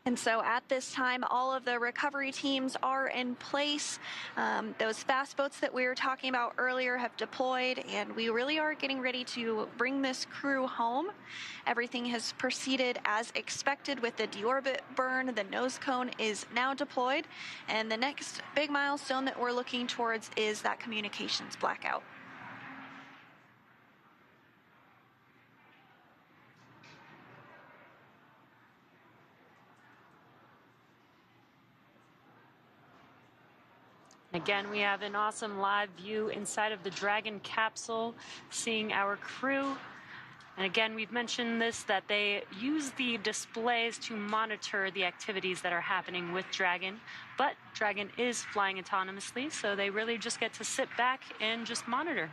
And so at this time, all of the recovery teams are in place. Those fast boats that we were talking about earlier have deployed, and we really are getting ready to bring this crew home. Everything has proceeded as expected with the deorbit burn. The nose cone is now deployed, and the next big milestone that we're looking towards is that communications blackout. Again, we have an awesome live view inside of the Dragon capsule, seeing our crew. And again, we've mentioned this, that they use the displays to monitor the activities that are happening with Dragon. But Dragon is flying autonomously, so they really just get to sit back and just monitor.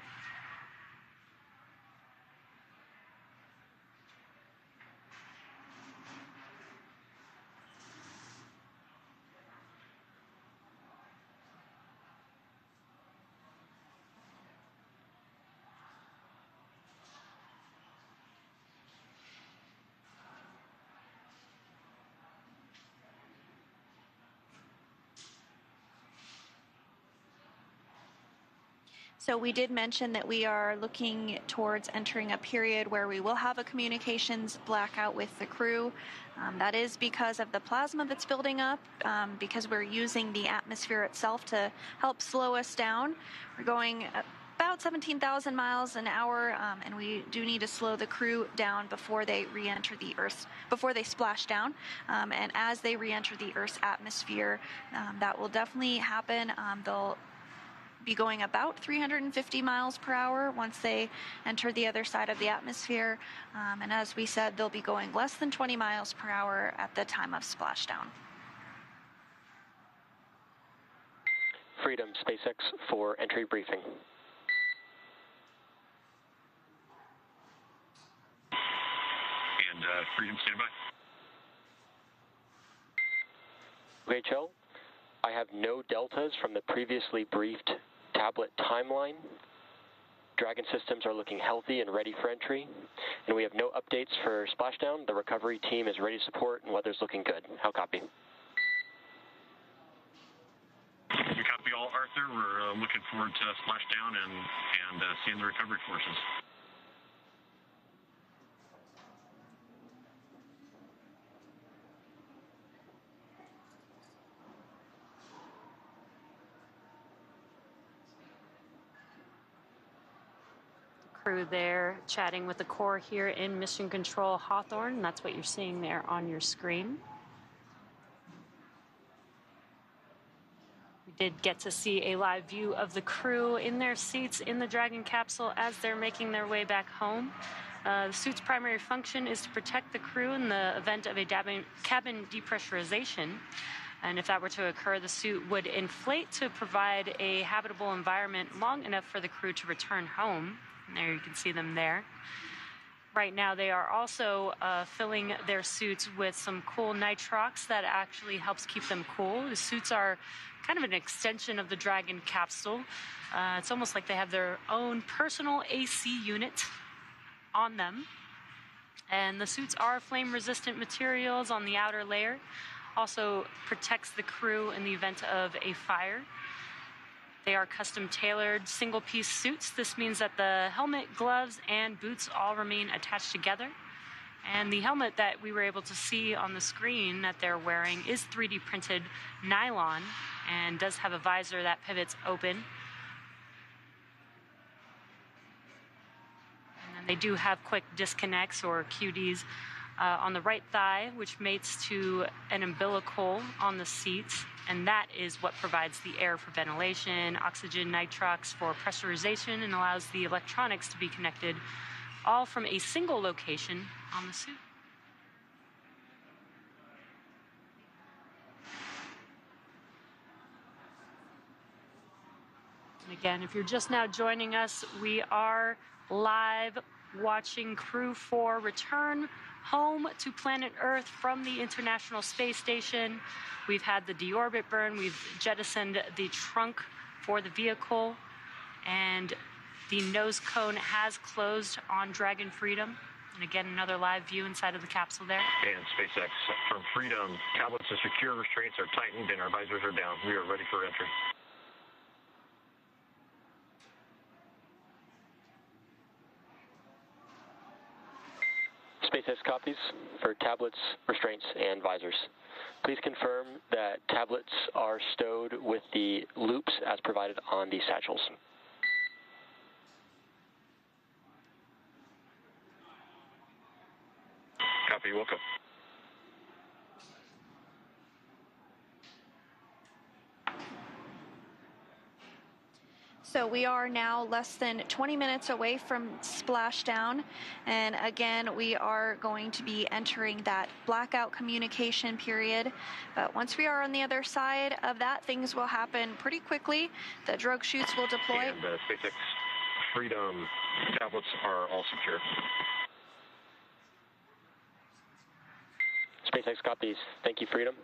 So we did mention that we are looking towards entering a period where we will have a communications blackout with the crew. That is because of the plasma that's building up, because we're using the atmosphere itself to help slow us down. We're going about 17,000 miles an hour, and we do need to slow the crew down before they re-enter the Earth's, before they splash down. And as they re-enter the Earth's atmosphere, that will definitely happen. They'll be going about 350 miles per hour once they enter the other side of the atmosphere. And as we said, they'll be going less than 20 miles per hour at the time of splashdown. Freedom, SpaceX for entry briefing. And Freedom, stand by. UHL, I have no deltas from the previously briefed tablet timeline. Dragon systems are looking healthy and ready for entry, and we have no updates for splashdown. The recovery team is ready to support, and weather's looking good. How copy? We copy all, Arthur. We're looking forward to splashdown and seeing the recovery forces. Crew there chatting with the core here in Mission Control Hawthorne. That's what you're seeing there on your screen. We did get to see a live view of the crew in their seats in the Dragon capsule as they're making their way back home. The suit's primary function is to protect the crew in the event of a cabin depressurization. And if that were to occur, the suit would inflate to provide a habitable environment long enough for the crew to return home. And there you can see them there. Right now they are also filling their suits with some cool nitrox that actually helps keep them cool. The suits are kind of an extension of the Dragon capsule. It's almost like they have their own personal AC unit on them. And the suits are flame-resistant materials on the outer layer. Also protects the crew in the event of a fire. They are custom-tailored single-piece suits. This means that the helmet, gloves, and boots all remain attached together. And the helmet that we were able to see on the screen that they're wearing is 3D printed nylon and does have a visor that pivots open. And then they do have quick disconnects or QDs on the right thigh, which mates to an umbilical on the seats. And that is what provides the air for ventilation, oxygen, nitrox for pressurization, and allows the electronics to be connected all from a single location on the suit. And again, if you're just now joining us, we are live watching Crew-4 return home to planet Earth from the International Space Station. We've had the deorbit burn, we've jettisoned the trunk for the vehicle, and the nose cone has closed on Dragon Freedom. And again, another live view inside of the capsule there. And SpaceX from Freedom. Tablets and secure restraints are tightened and our visors are down. We are ready for entry. SpaceX copies for tablets, restraints, and visors. Please confirm that tablets are stowed with the loops as provided on the satchels. Copy, welcome. So we are now less than 20 minutes away from splashdown, and again we are going to be entering that blackout communication period. But once we are on the other side of that, things will happen pretty quickly. The drogue chutes will deploy. And SpaceX Freedom tablets are all secure. SpaceX copies. Thank you, Freedom.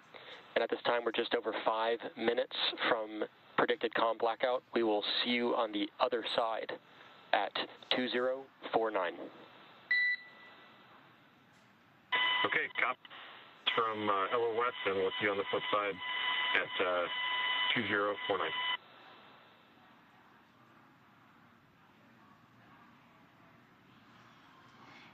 And at this time, we're just over 5 minutes from predicted comm blackout. We will see you on the other side at 2049. Okay, cop from LOS, and we'll see you on the flip side at 2049.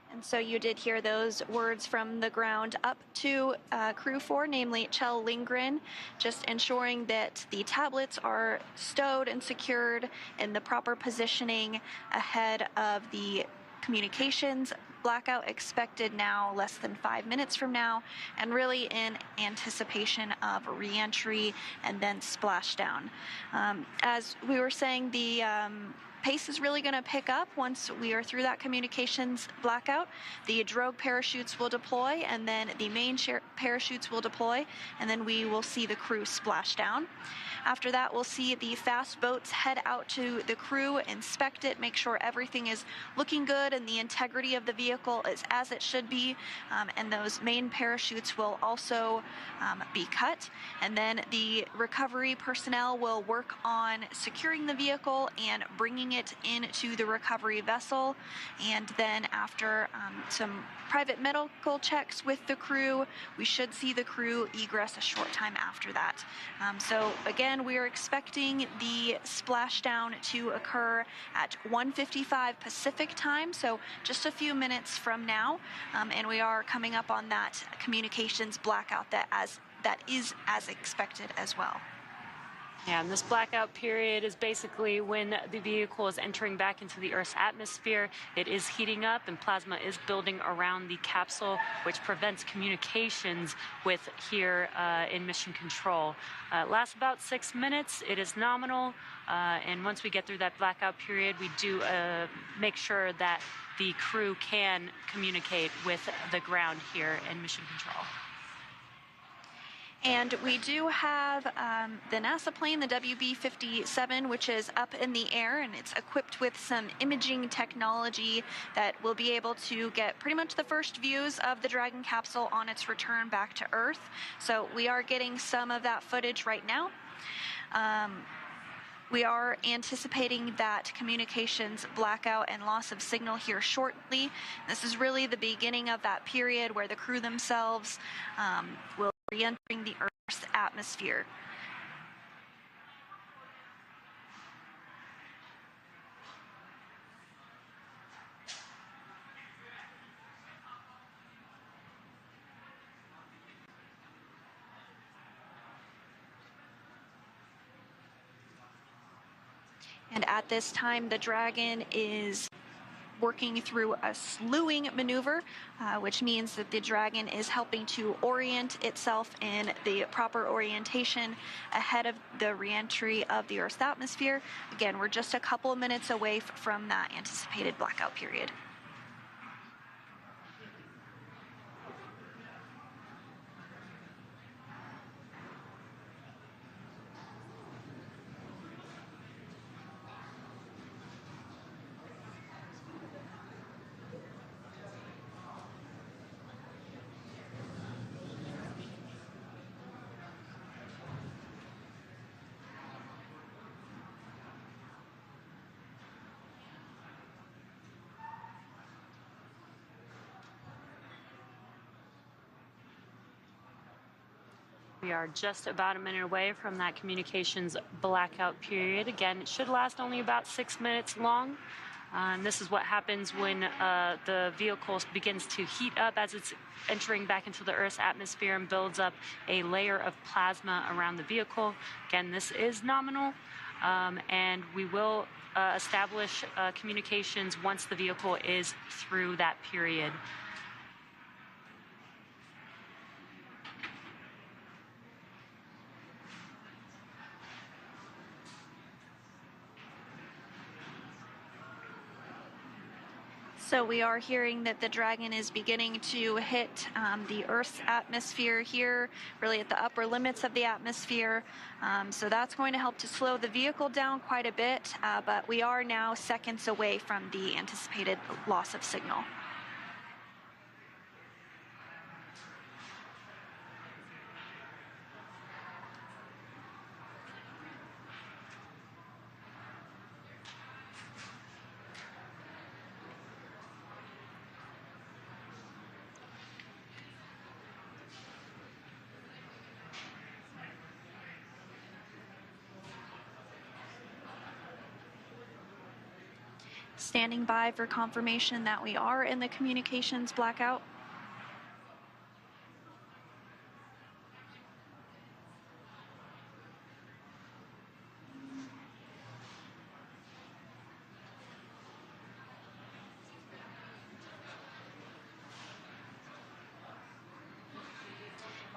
And so you did hear those words from the ground up to Crew-4, namely Kjell Lindgren, just ensuring that the tablets are stowed and secured in the proper positioning ahead of the communications blackout expected now less than 5 minutes from now, and really in anticipation of re-entry and then splashdown. As we were saying, the pace is really going to pick up once we are through that communications blackout. The drogue parachutes will deploy, and then the main parachutes will deploy, and then we will see the crew splash down. After that, we'll see the fast boats head out to the crew, inspect it, make sure everything is looking good and the integrity of the vehicle is as it should be, and those main parachutes will also be cut. And then the recovery personnel will work on securing the vehicle and bringing it into the recovery vessel. And then after some private medical checks with the crew, we should see the crew egress a short time after that. So again, we are expecting the splashdown to occur at 1:55 Pacific time, so just a few minutes from now, and we are coming up on that communications blackout that is as expected as well. Yeah, and this blackout period is basically when the vehicle is entering back into the Earth's atmosphere. It is heating up and plasma is building around the capsule, which prevents communications with here in mission control. It lasts about 6 minutes. It is nominal, and once we get through that blackout period, we do make sure that the crew can communicate with the ground here in mission control. And we do have the NASA plane, the WB-57, which is up in the air, and it's equipped with some imaging technology that will be able to get pretty much the first views of the Dragon capsule on its return back to Earth. So we are getting some of that footage right now. We are anticipating that communications blackout and loss of signal here shortly. This is really the beginning of that period where the crew themselves will be re-entering the Earth's atmosphere. And at this time, the Dragon is working through a slewing maneuver, which means that the Dragon is helping to orient itself in the proper orientation ahead of the re-entry of the Earth's atmosphere. Again, we're just a couple of minutes away from that anticipated blackout period. We are just about a minute away from that communications blackout period. Again, it should last only about 6 minutes long. And this is what happens when the vehicle begins to heat up as it's entering back into the Earth's atmosphere and builds up a layer of plasma around the vehicle. Again, this is nominal, and we will establish communications once the vehicle is through that period. So we are hearing that the Dragon is beginning to hit the Earth's atmosphere here, really at the upper limits of the atmosphere. So that's going to help to slow the vehicle down quite a bit, but we are now seconds away from the anticipated loss of signal. Standing by for confirmation that we are in the communications blackout.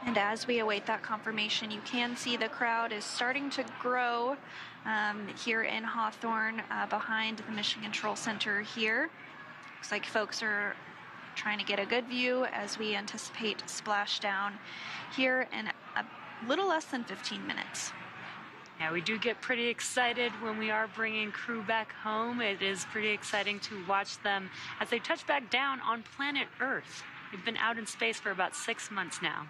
And as we await that confirmation, you can see the crowd is starting to grow here in Hawthorne behind the Mission Control Center here. Looks like folks are trying to get a good view as we anticipate splashdown here in a little less than 15 minutes. Yeah, we do get pretty excited when we are bringing crew back home. It is pretty exciting to watch them as they touch back down on planet Earth. They've been out in space for about 6 months now.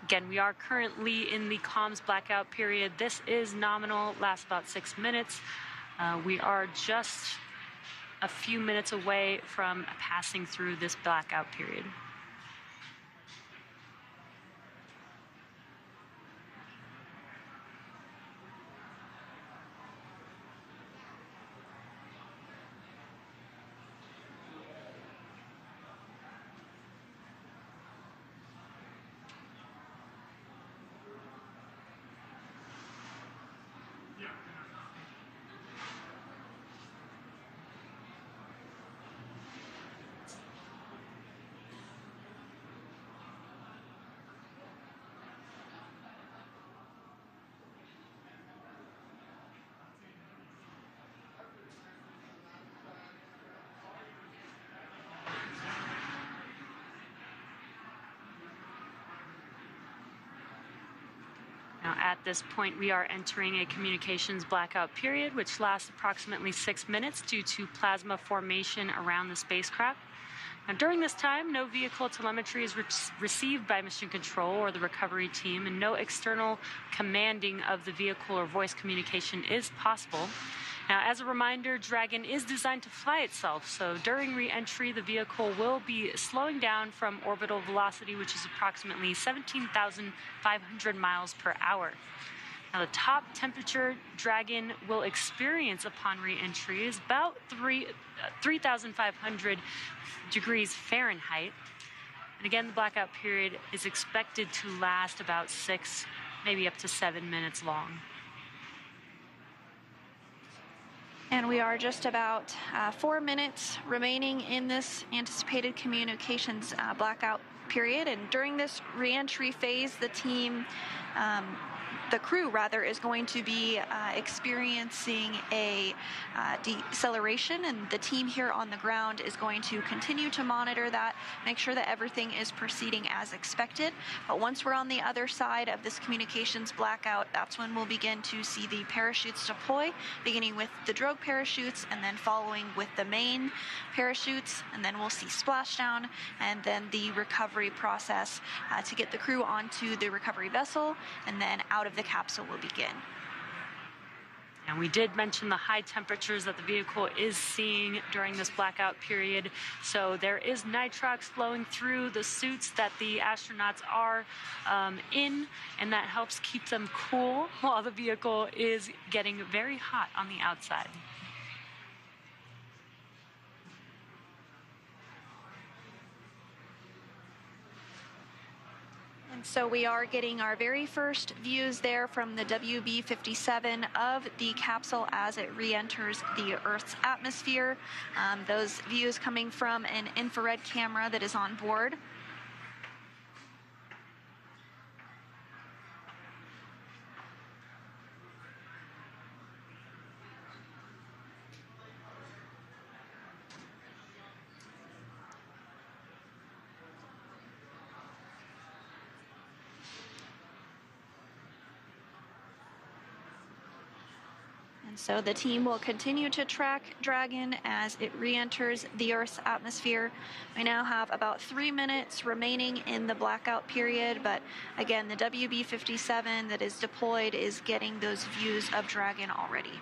Again, we are currently in the comms blackout period. This is nominal, lasts about 6 minutes. We are just a few minutes away from passing through this blackout period. Now, at this point, we are entering a communications blackout period, which lasts approximately 6 minutes due to plasma formation around the spacecraft. Now, during this time, no vehicle telemetry is received by Mission Control or the recovery team, and no external commanding of the vehicle or voice communication is possible. Now, as a reminder, Dragon is designed to fly itself, so during re-entry, the vehicle will be slowing down from orbital velocity, which is approximately 17,500 miles per hour. Now, the top temperature Dragon will experience upon re-entry is about 3,500 degrees Fahrenheit. And again, the blackout period is expected to last about 6, maybe up to 7 minutes long. And we are just about 4 minutes remaining in this anticipated communications blackout period. And during this re-entry phase, the crew is going to be experiencing a deceleration, and the team here on the ground is going to continue to monitor that, make sure that everything is proceeding as expected. But once we're on the other side of this communications blackout, that's when we'll begin to see the parachutes deploy, beginning with the drogue parachutes and then following with the main parachutes, and then we'll see splashdown and then the recovery process to get the crew onto the recovery vessel and then out of the capsule will begin. And we did mention the high temperatures that the vehicle is seeing during this blackout period. So there is nitrox flowing through the suits that the astronauts are in, and that helps keep them cool while the vehicle is getting very hot on the outside. So we are getting our very first views there from the WB-57 of the capsule as it re-enters the Earth's atmosphere. Those views coming from an infrared camera that is on board. So the team will continue to track Dragon as it re-enters the Earth's atmosphere. We now have about 3 minutes remaining in the blackout period, but again, the WB-57 that is deployed is getting those views of Dragon already.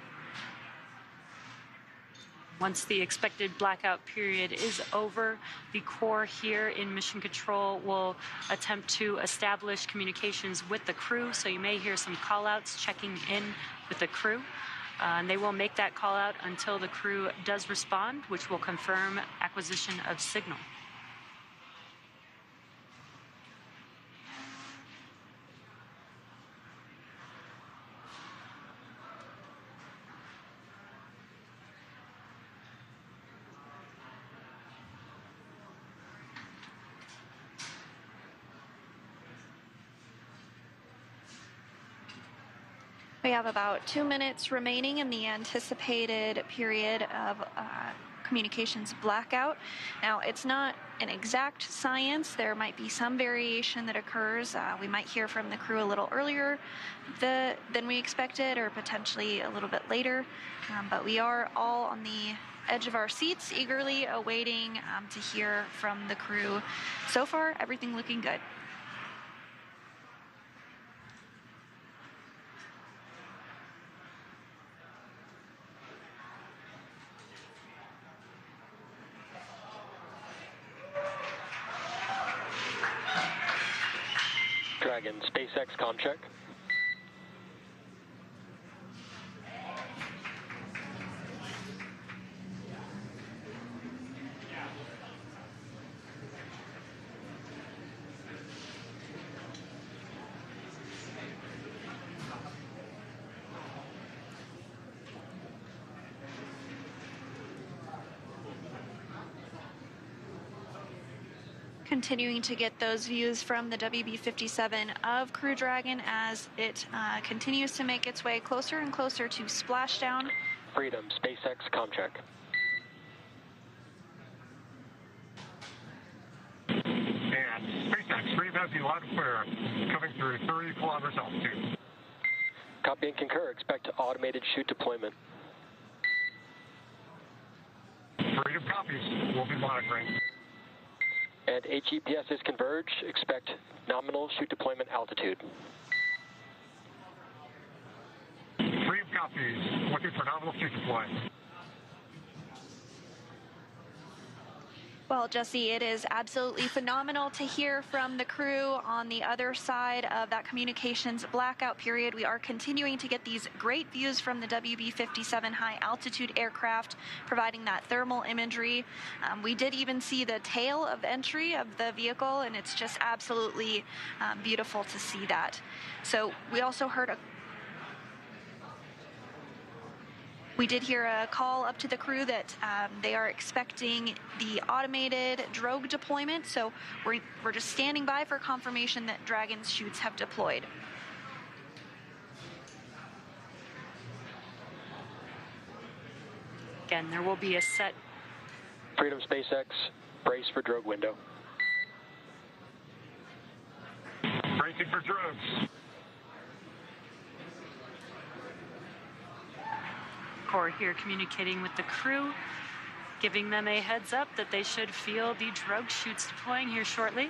Once the expected blackout period is over, the core here in Mission Control will attempt to establish communications with the crew, so you may hear some call-outs checking in with the crew. And they will make that call out until the crew does respond, which will confirm acquisition of signal. We have about 2 minutes remaining in the anticipated period of communications blackout. Now, it's not an exact science. There might be some variation that occurs. We might hear from the crew a little earlier than we expected, or potentially a little bit later. But we are all on the edge of our seats, eagerly awaiting to hear from the crew. So far, everything looking good. Dragon, SpaceX comm check. Continuing to get those views from the WB-57 of Crew Dragon as it continues to make its way closer and closer to Splashdown. Freedom, SpaceX comm check. And SpaceX, Freedom has you loud and clear, coming through 30 kilometers altitude. Copy and concur. Expect automated chute deployment. Freedom copies. We'll be monitoring. And HEPS is converged. Expect nominal chute deployment altitude. Freedom copies. Looking for nominal chute deployment. Well, Jesse, it is absolutely phenomenal to hear from the crew on the other side of that communications blackout period. We are continuing to get these great views from the WB-57 high-altitude aircraft, providing that thermal imagery. We did even see the tail of entry of the vehicle, and it's just absolutely beautiful to see that. So we also heard We did hear a call up to the crew that they are expecting the automated drogue deployment, so we're just standing by for confirmation that Dragon's chutes have deployed. Again, there will be a set. Freedom, SpaceX, brace for drogue window. Bracing for drogues. Core here communicating with the crew, giving them a heads up that they should feel the drogue chutes deploying here shortly,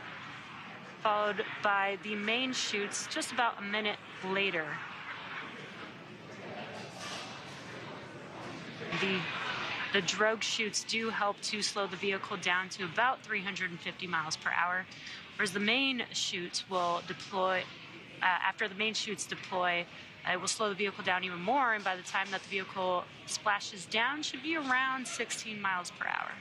followed by the main chutes just about a minute later. The drogue chutes do help to slow the vehicle down to about 350 miles per hour, whereas the main chutes will deploy, after the main chutes deploy, it will slow the vehicle down even more, and by the time that the vehicle splashes down, should be around 16 miles per hour.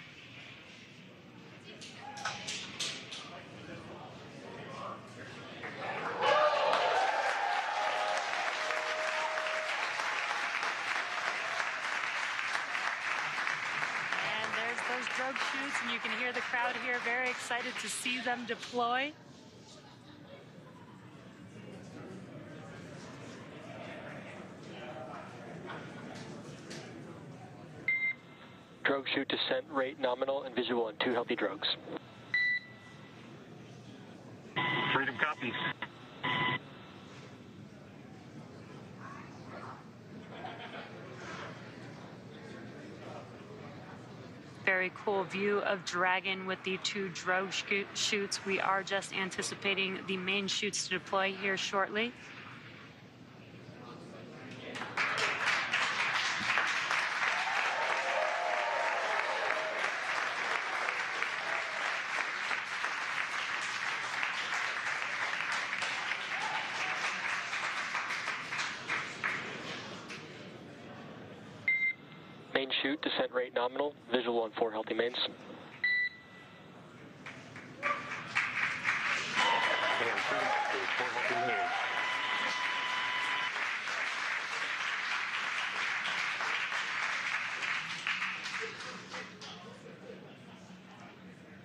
Those drogue chutes, and you can hear the crowd here very excited to see them deploy. Drogue chute descent rate nominal and visual on 2 healthy drogues. Freedom copies. Very cool view of Dragon with the 2 drogue chutes. We are just anticipating the main chutes to deploy here shortly. Main chute descent rate nominal, visual on 4 healthy mains.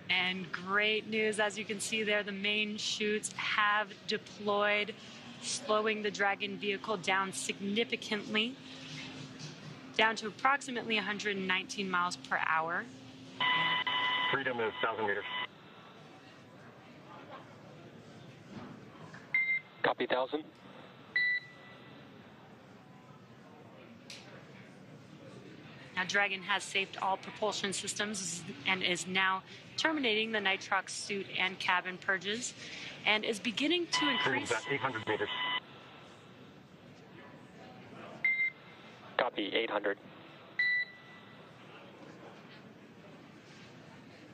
And great news, as you can see there, the main chutes have deployed, slowing the Dragon vehicle down significantly, down to approximately 119 miles per hour. Freedom is 1,000 meters. Copy 1,000. Now, Dragon has saved all propulsion systems and is now terminating the nitrox suit and cabin purges, and is beginning to increase. Freedom's at 800 meters. Copy 800.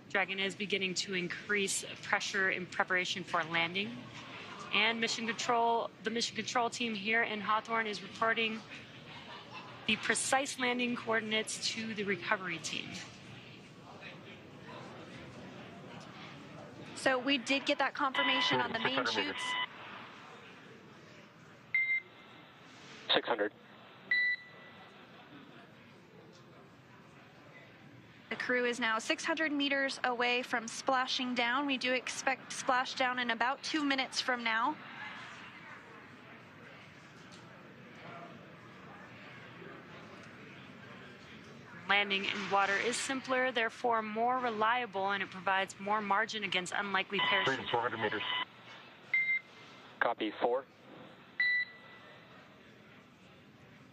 Dragon is beginning to increase pressure in preparation for landing. And the mission control team here in Hawthorne is reporting the precise landing coordinates to the recovery team. So we did get that confirmation on the main chutes. 600. The crew is now 600 meters away from splashing down. We do expect splashdown in about 2 minutes from now. Landing in water is simpler, therefore more reliable, and it provides more margin against unlikely parachute. Freedom 400 meters. Copy 4.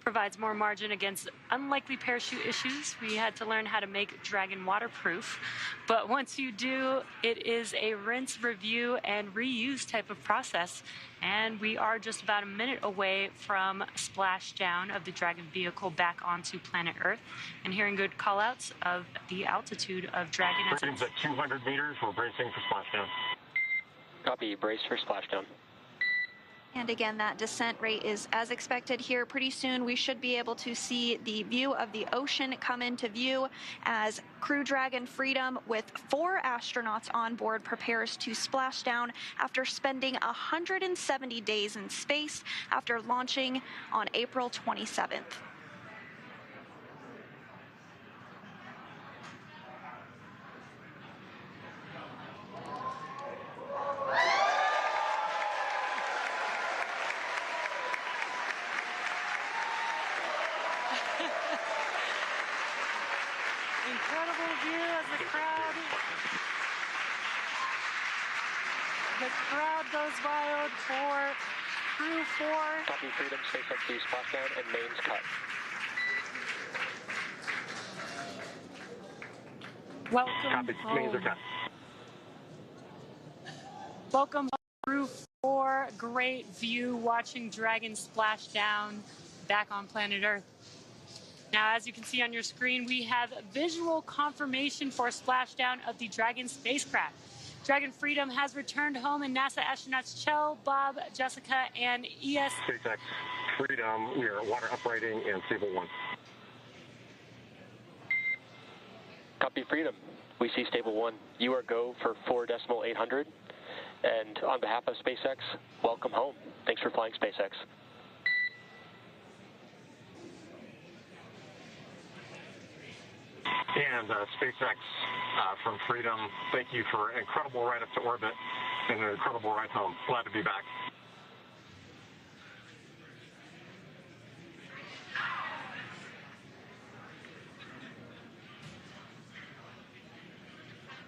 Provides more margin against unlikely parachute issues. We had to learn how to make Dragon waterproof, but once you do, it is a rinse, review, and reuse type of process. And we are just about a minute away from splashdown of the Dragon vehicle back onto planet Earth, and hearing good callouts of the altitude of Dragon. Freedom's at 200 meters. We're bracing for splashdown. Copy, brace for splashdown. And again, that descent rate is as expected here. Pretty soon we should be able to see the view of the ocean come into view as Crew Dragon Freedom with 4 astronauts on board prepares to splash down after spending 170 days in space after launching on April 27th. Incredible view as the crowd goes wild for Crew-4. Copy Freedom, SpaceX Crew splashdown and mains cut. Welcome Copy. home. Mains are cut. Welcome home, Crew-4. Great view watching Dragon splash down back on planet Earth. Now, as you can see on your screen, we have visual confirmation for splashdown of the Dragon spacecraft. Dragon Freedom has returned home, and NASA astronauts Chell, Bob, Jessica, and SpaceX Freedom, we are water uprighting and stable 1. Copy Freedom. We see stable 1. You are go for 4.800. And on behalf of SpaceX, welcome home. Thanks for flying SpaceX. And SpaceX from Freedom, thank you for an incredible ride up to orbit and an incredible ride home. Glad to be back.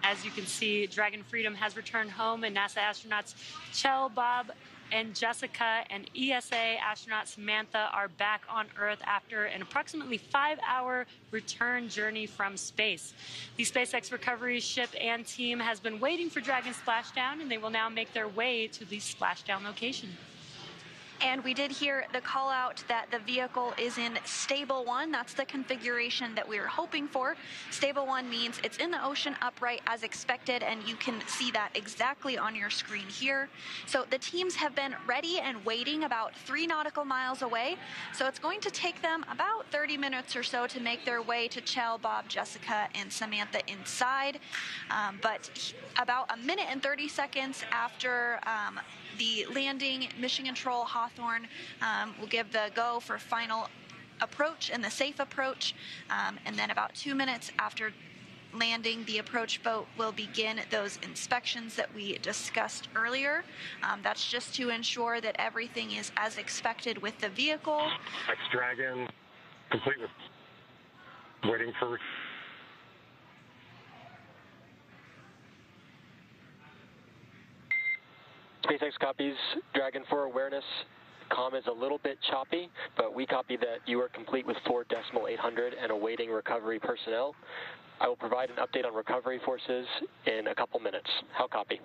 As you can see, Dragon Freedom has returned home, and NASA astronauts Chell, Bob, and Jessica and ESA astronaut Samantha are back on Earth after an approximately 5-hour return journey from space. The SpaceX recovery ship and team has been waiting for Dragon splashdown, and they will now make their way to the splashdown location. And we did hear the call out that the vehicle is in stable 1. That's the configuration that we were hoping for. Stable 1 means it's in the ocean upright as expected, and you can see that exactly on your screen here. So the teams have been ready and waiting about 3 nautical miles away. So it's going to take them about 30 minutes or so to make their way to Chell, Bob, Jessica, and Samantha inside. But about 1 minute and 30 seconds after the landing, Mission Control Hawthorne will give the go for final approach and the safe approach. And then about 2 minutes after landing, the approach boat will begin those inspections that we discussed earlier. That's just to ensure that everything is as expected with the vehicle. X-Dragon, complete with waiting for... SpaceX copies Dragon 4 awareness. Comm is a little bit choppy, but we copy that you are complete with 4.800 and awaiting recovery personnel. I will provide an update on recovery forces in a couple minutes. How copy?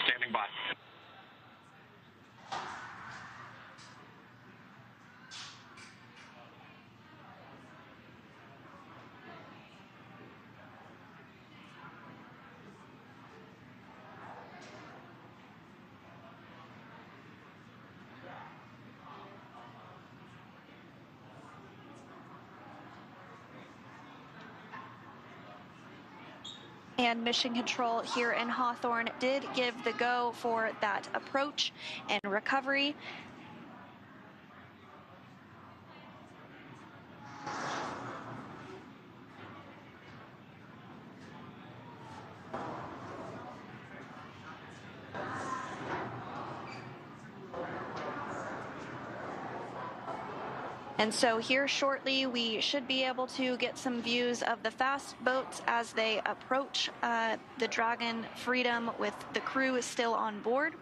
Standing by. And Mission Control here in Hawthorne did give the go for that approach and recovery. And so here shortly, we should be able to get some views of the fast boats as they approach the Dragon Freedom with the crew still on board.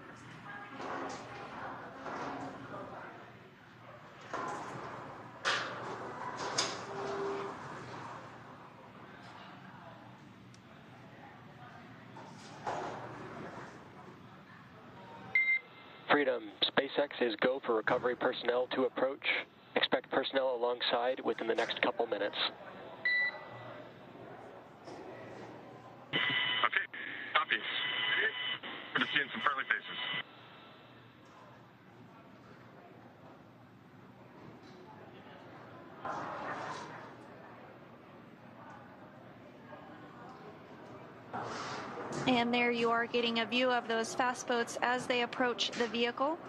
Freedom, SpaceX is go for recovery personnel to approach. Expect personnel alongside within the next couple minutes. Okay, copy. Good to see some friendly faces. And there you are getting a view of those fast boats as they approach the vehicle.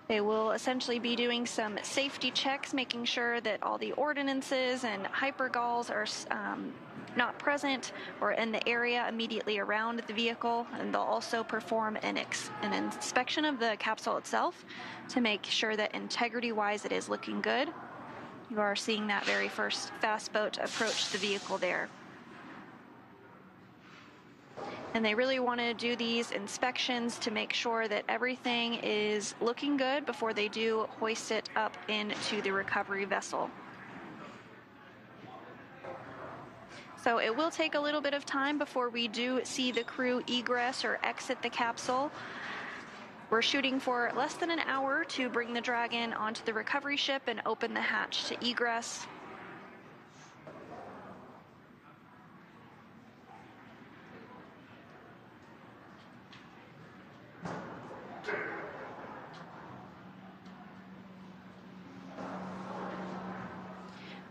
They will essentially be doing some safety checks, making sure that all the ordinances and hypergalls are not present or in the area immediately around the vehicle. And they'll also perform an inspection of the capsule itself to make sure that integrity-wise it is looking good. You are seeing that very first fast boat approach the vehicle there. And they really want to do these inspections to make sure that everything is looking good before they do hoist it up into the recovery vessel. So it will take a little bit of time before we do see the crew egress or exit the capsule. We're shooting for less than an hour to bring the Dragon onto the recovery ship and open the hatch to egress.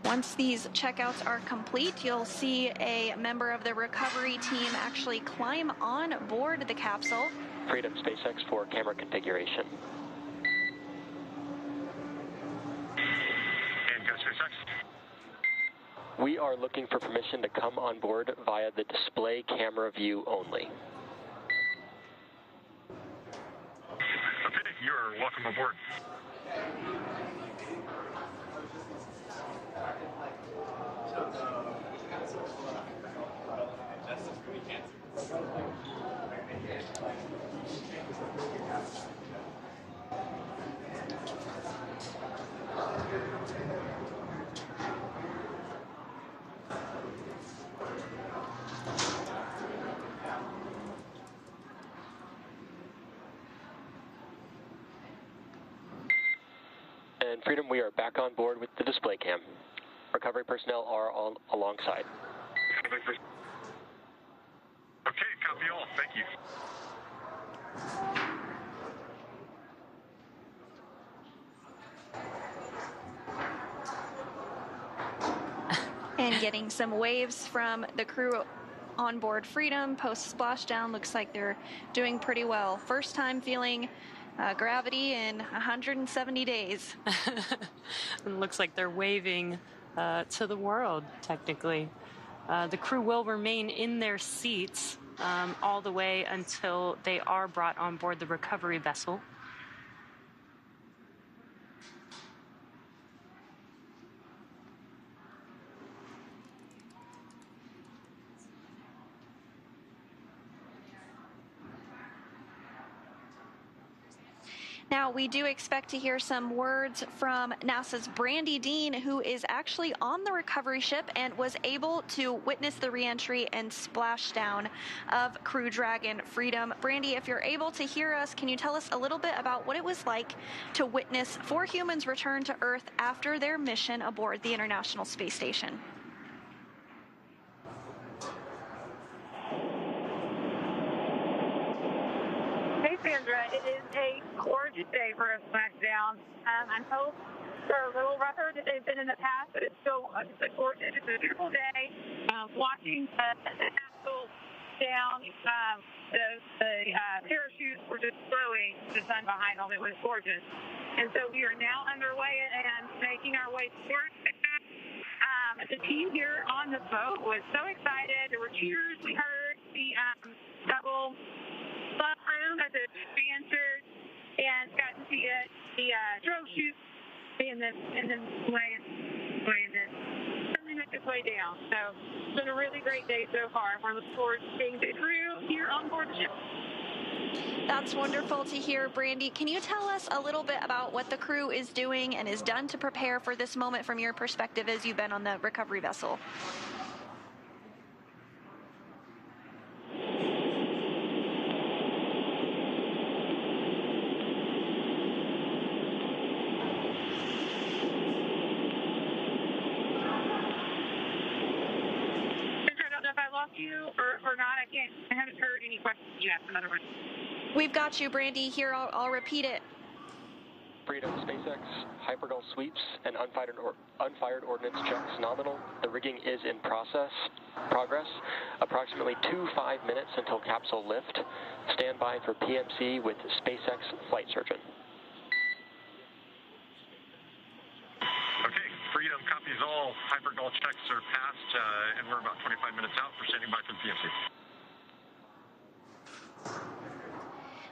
Once these checkouts are complete, you'll see a member of the recovery team actually climb on board the capsule. Freedom SpaceX for camera configuration. And go SpaceX. We are looking for permission to come on board via the display camera view only. Okay, you are welcome aboard. And Freedom, we are back on board with the display cam. Recovery personnel are alongside. Okay, copy all. Thank you. And getting some waves from the crew on board Freedom post splashdown. Looks like they're doing pretty well. First time feeling gravity in 170 days. It looks like they're waving to the world, technically. The crew will remain in their seats all the way until they are brought on board the recovery vessel. Now, we do expect to hear some words from NASA's Brandy Dean, who is actually on the recovery ship and was able to witness the reentry and splashdown of Crew Dragon Freedom. Brandy, if you're able to hear us, can you tell us a little bit about what it was like to witness 4 humans return to Earth after their mission aboard the International Space Station? Hey, Sandra. It is a gorgeous day for a Splashdown. I hope they're a little rougher than they've been in the past, but it's still it's a gorgeous, it's a beautiful day. Watching the Capsule down, the parachutes were just glowing the sun behind them. It was gorgeous. And so we are now underway and making our way towards the team here on the boat was so excited. There were cheers. We heard the double bus room as it answered, and got to see the strobe chute and then certainly make its way down. So it's been a really great day so far. We're looking forward to seeing the crew here on board the ship. That's wonderful to hear, Brandy. Can you tell us a little bit about what the crew is doing and is done to prepare for this moment from your perspective as you've been on the recovery vessel? You or not, I haven't heard any questions yet. In other words, we've got you, Brandy. Here, I'll repeat it. Freedom SpaceX, hypergol sweeps, and unfired ordnance checks nominal. The rigging is in progress. Approximately 5 minutes until capsule lift. Stand by for PMC with SpaceX flight surgeon. Okay, Freedom copies all. Hypergol checks are passed, and we're about 25 minutes out. We're standing by for the PMC.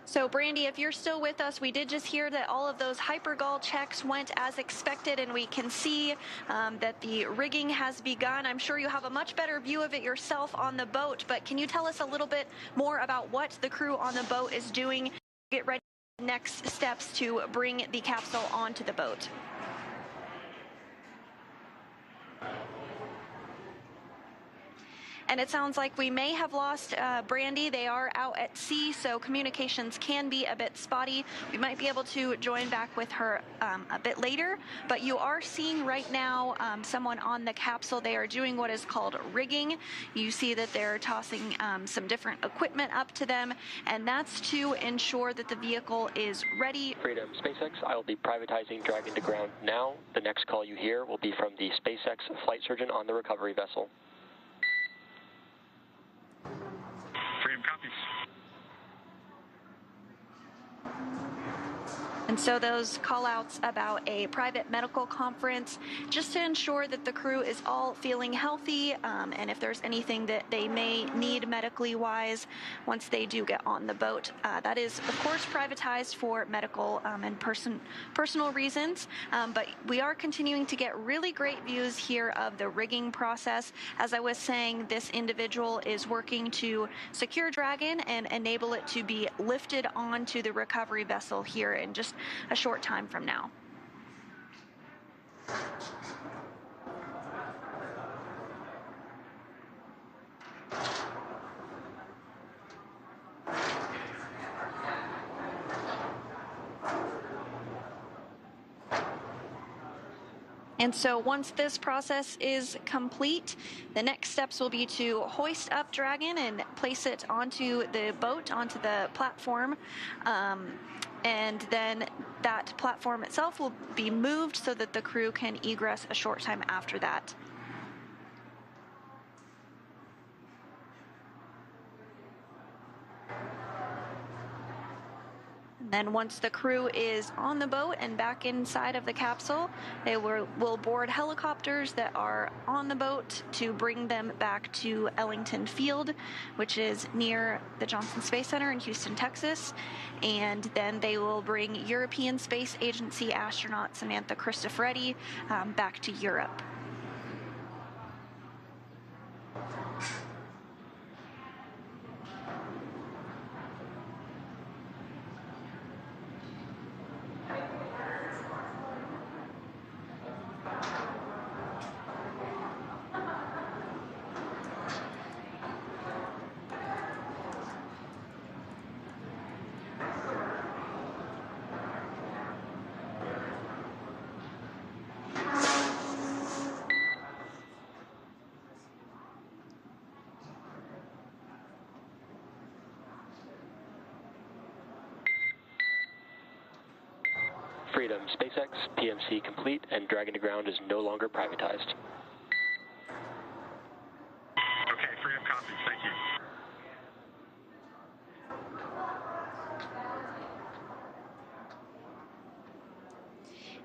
So, Brandy, if you're still with us, we did just hear that all of those hypergol checks went as expected, and we can see that the rigging has begun. I'm sure you have a much better view of it yourself on the boat, but can you tell us a little bit more about what the crew on the boat is doing? Get ready for the next steps to bring the capsule onto the boat. And it sounds like we may have lost Brandy. They are out at sea, so communications can be a bit spotty. We might be able to join back with her a bit later, but you are seeing right now someone on the capsule. They are doing what is called rigging. You see that they're tossing some different equipment up to them, and that's to ensure that the vehicle is ready. Freedom SpaceX, I will be privatizing Dragon to ground now. The next call you hear will be from the SpaceX flight surgeon on the recovery vessel. Freedom copies. And so those call-outs about a private medical conference, just to ensure that the crew is all feeling healthy, and if there's anything that they may need medically wise once they do get on the boat. That is, of course, privatized for medical and personal reasons, but we are continuing to get really great views here of the rigging process. As I was saying, this individual is working to secure Dragon and enable it to be lifted onto the recovery vessel here in just a short time from now. And so once this process is complete, the next steps will be to hoist up Dragon and place it onto the boat, onto the platform. And then that platform itself will be moved so that the crew can egress a short time after that. And then once the crew is on the boat and back inside of the capsule, they will board helicopters that are on the boat to bring them back to Ellington Field, which is near the Johnson Space Center in Houston, Texas. And then they will bring European Space Agency astronaut Samantha Cristoforetti back to Europe. Freedom SpaceX, PMC complete, and Dragon to ground is no longer privatized. Okay, Freedom copies. Thank you.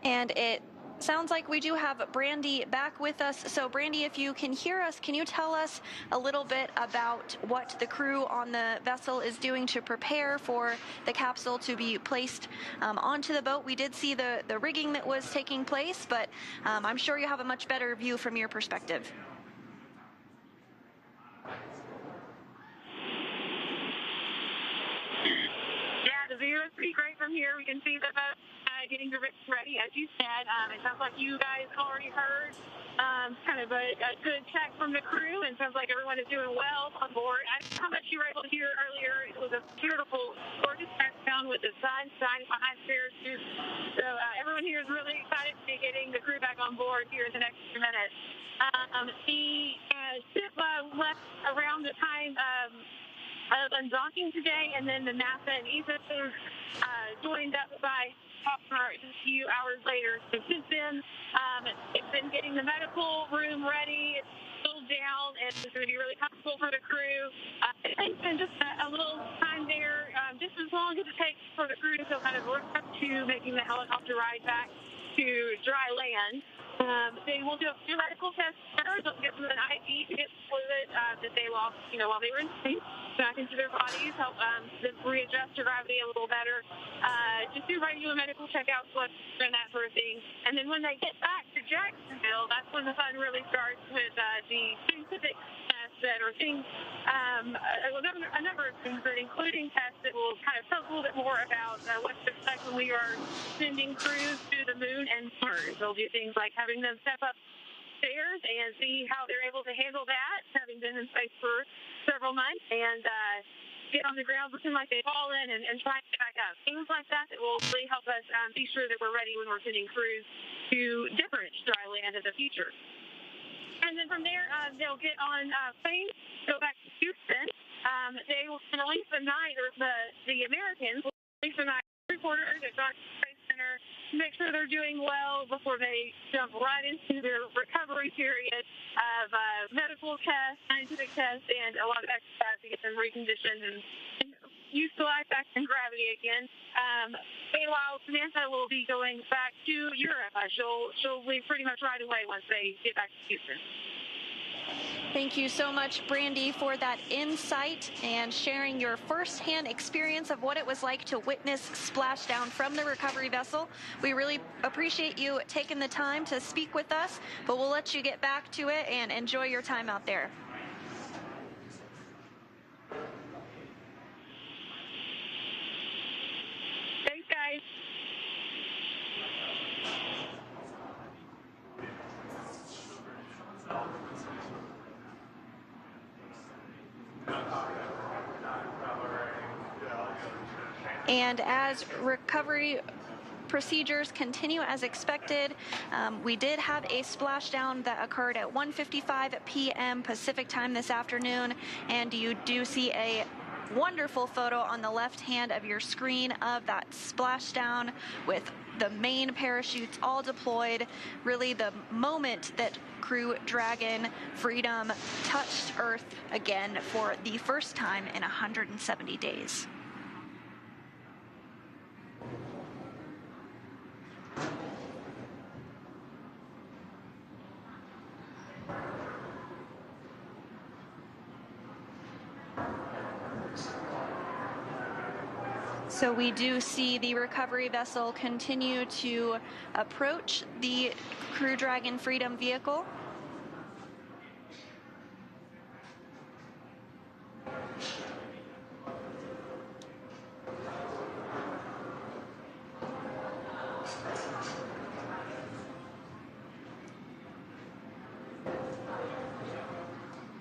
And it sounds like we do have Brandy back with us. So Brandy, if you can hear us, can you tell us a little bit about what the crew on the vessel is doing to prepare for the capsule to be placed onto the boat? We did see the rigging that was taking place, but I'm sure you have a much better view from your perspective. Yeah, the view is pretty great from here. We can see the boat getting ready, as you said. It sounds like you guys already heard kind of a good check from the crew, and sounds like everyone is doing well on board. I don't know how much you were able to hear earlier. It was a beautiful, gorgeous touchdown with the sun shining behind parachutes. So everyone here is really excited to be getting the crew back on board here in the next few minutes. The ship left around the time of undocking today, and then the NASA and ISS was joined up by Hopper a few hours later. So since then, it's been getting the medical room ready. It's still down, and it's going to be really comfortable for the crew. It's been just a little time there, just as long as it takes for the crew to feel kind of worked up to making the helicopter ride back to dry land. They will do a few medical tests first. They'll give them an IV to get the fluid that they lost, while they were in space back into their bodies, help them readjust to gravity a little better. Just do regular medical checkouts, and that sort of thing. And then when they get back to Jacksonville, that's when the fun really starts with the scientific tests that are things, a number of things, but including tests that will kind of talk a little bit more about what to expect when we are sending crews to the moon and Mars. They'll do things like having them step up upstairs and see how they're able to handle that, having been in space for several months, and get on the ground looking like they've fallen and try to get back up. Things like that will really help us be sure that we're ready when we're sending crews to different dry land in the future. And then from there, they'll get on planes, go back to Houston. They will spend at least a night, or the Americans will at least a night, reporters at Johnson Space Center to make sure they're doing well before they jump right into their recovery period of medical tests, scientific tests, and a lot of exercise to get them reconditioned and used to life back in gravity again. Meanwhile, Samantha will be going back to Europe. She'll leave pretty much right away once they get back to Houston. Thank you so much, Brandy, for that insight and sharing your firsthand experience of what it was like to witness splashdown from the recovery vessel. We really appreciate you taking the time to speak with us, but we'll let you get back to it and enjoy your time out there. Thanks, guys. And as recovery procedures continue as expected, we did have a splashdown that occurred at 1:55 p.m. Pacific time this afternoon, and you do see a wonderful photo on the left hand of your screen of that splashdown with the main parachutes all deployed. Really the moment that Crew Dragon Freedom touched Earth again for the first time in 170 days. So we do see the recovery vessel continue to approach the Crew Dragon Freedom vehicle.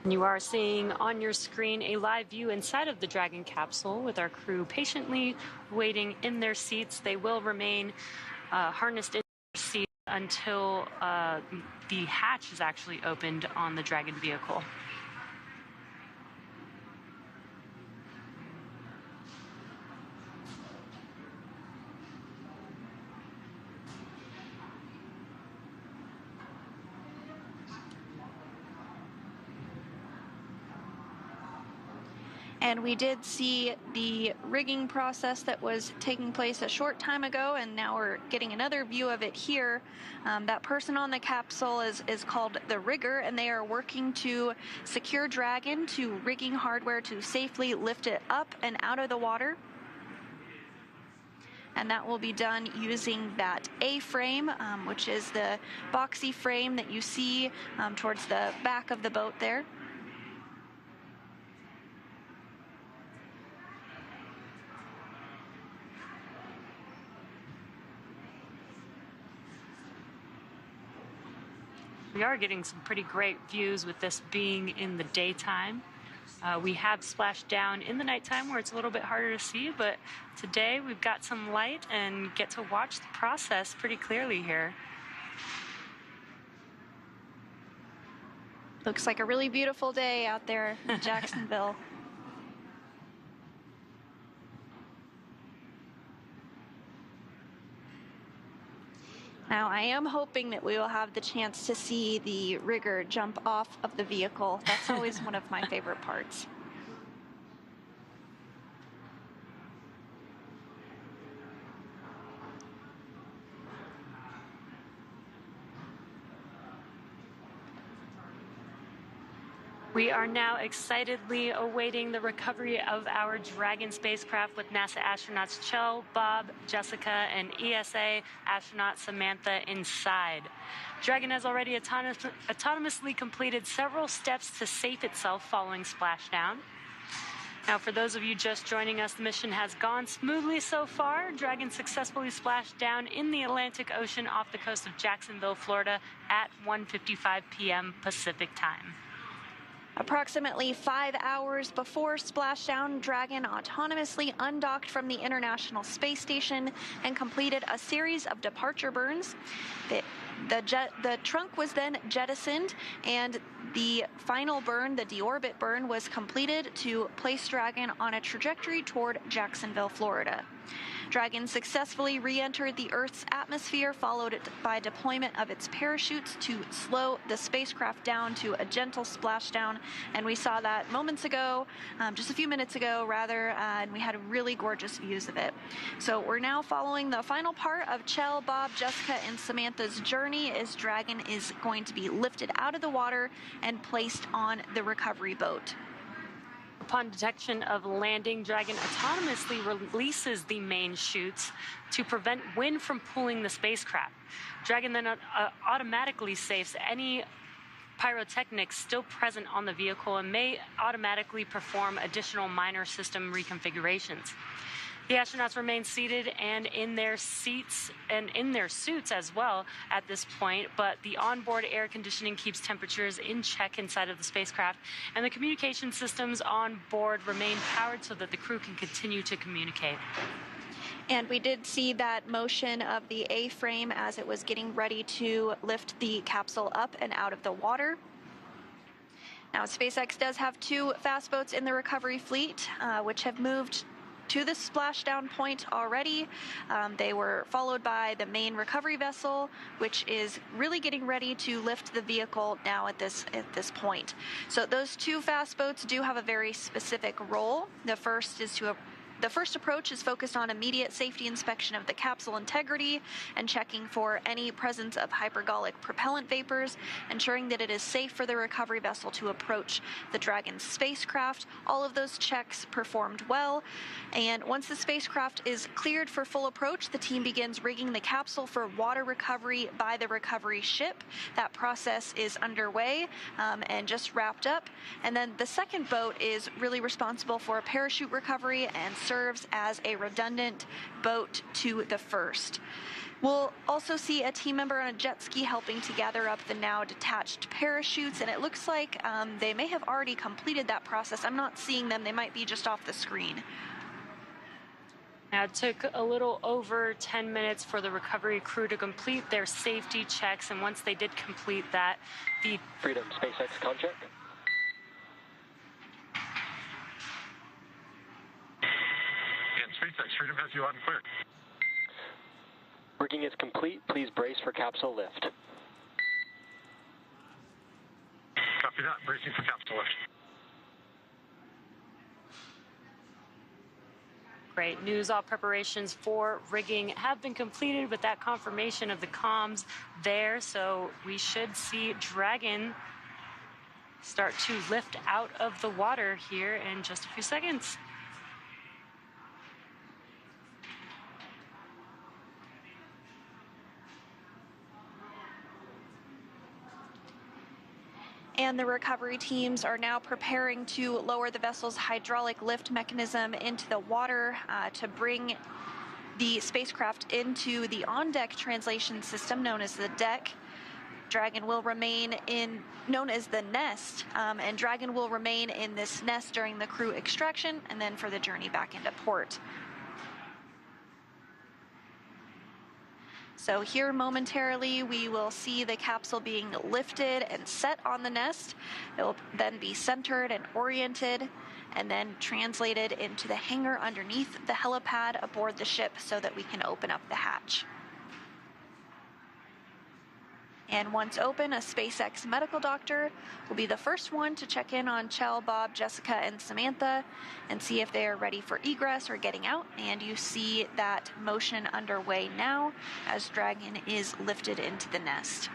You are seeing on your screen a live view inside of the Dragon capsule with our crew patiently waiting in their seats. They will remain harnessed in their seats until the hatch is actually opened on the Dragon vehicle. And we did see the rigging process that was taking place a short time ago, and now we're getting another view of it here. That person on the capsule is called the rigger, and they are working to secure Dragon to rigging hardware to safely lift it up and out of the water. And that will be done using that A-frame, which is the boxy frame that you see towards the back of the boat there. We are getting some pretty great views with this being in the daytime. We have splashed down in the nighttime where it's a little bit harder to see, but today we've got some light and get to watch the process pretty clearly here. Looks like a really beautiful day out there in Jacksonville. Now, I am hoping that we will have the chance to see the rigger jump off of the vehicle. That's always one of my favorite parts. We are now excitedly awaiting the recovery of our Dragon spacecraft with NASA astronauts Chell, Bob, Jessica, and ESA astronaut Samantha inside. Dragon has already autonomously completed several steps to safe itself following splashdown. Now, for those of you just joining us, the mission has gone smoothly so far. Dragon successfully splashed down in the Atlantic Ocean off the coast of Jacksonville, Florida at 1:55 p.m. Pacific time. Approximately 5 hours before splashdown, Dragon autonomously undocked from the International Space Station and completed a series of departure burns. The trunk was then jettisoned, and the final burn, the deorbit burn, was completed to place Dragon on a trajectory toward Jacksonville, Florida. Dragon successfully re-entered the Earth's atmosphere, followed by deployment of its parachutes to slow the spacecraft down to a gentle splashdown, and we saw that moments ago, just a few minutes ago rather, and we had really gorgeous views of it. So we're now following the final part of Chell, Bob, Jessica, and Samantha's journey as Dragon is going to be lifted out of the water and placed on the recovery boat. Upon detection of landing, Dragon autonomously releases the main chutes to prevent wind from pulling the spacecraft. Dragon then automatically safes any pyrotechnics still present on the vehicle and may automatically perform additional minor system reconfigurations. The astronauts remain seated and in their seats and in their suits as well at this point, but the onboard air conditioning keeps temperatures in check inside of the spacecraft, and the communication systems on board remain powered so that the crew can continue to communicate. And we did see that motion of the A-frame as it was getting ready to lift the capsule up and out of the water. Now, SpaceX does have 2 fast boats in the recovery fleet, which have moved to the splashdown point already. They were followed by the main recovery vessel, which is really getting ready to lift the vehicle now at this point. So those 2 fast boats do have a very specific role. The first approach is focused on immediate safety inspection of the capsule integrity and checking for any presence of hypergolic propellant vapors, ensuring that it is safe for the recovery vessel to approach the Dragon spacecraft. All of those checks performed well, and once the spacecraft is cleared for full approach, the team begins rigging the capsule for water recovery by the recovery ship. That process is underway and just wrapped up. And then the second boat is really responsible for parachute recovery and serves as a redundant boat to the first. We'll also see a team member on a jet ski helping to gather up the now detached parachutes, and it looks like they may have already completed that process. I'm not seeing them. They might be just off the screen. Now, it took a little over 10 minutes for the recovery crew to complete their safety checks, and once they did complete that, the Freedom SpaceX contract. SpaceX Freedom has you on clear. Rigging is complete. Please brace for capsule lift. Copy that. Bracing for capsule lift. Great news. All preparations for rigging have been completed with that confirmation of the comms there. So we should see Dragon start to lift out of the water here in just a few seconds. And the recovery teams are now preparing to lower the vessel's hydraulic lift mechanism into the water to bring the spacecraft into the on-deck translation system known as the deck. Dragon will remain known as the nest, and Dragon will remain in this nest during the crew extraction and then for the journey back into port. So here momentarily we will see the capsule being lifted and set on the nest. It will then be centered and oriented and then translated into the hangar underneath the helipad aboard the ship so that we can open up the hatch. And once open, a SpaceX medical doctor will be the first one to check in on Chell, Bob, Jessica, and Samantha and see if they are ready for egress or getting out. And you see that motion underway now as Dragon is lifted into the nest.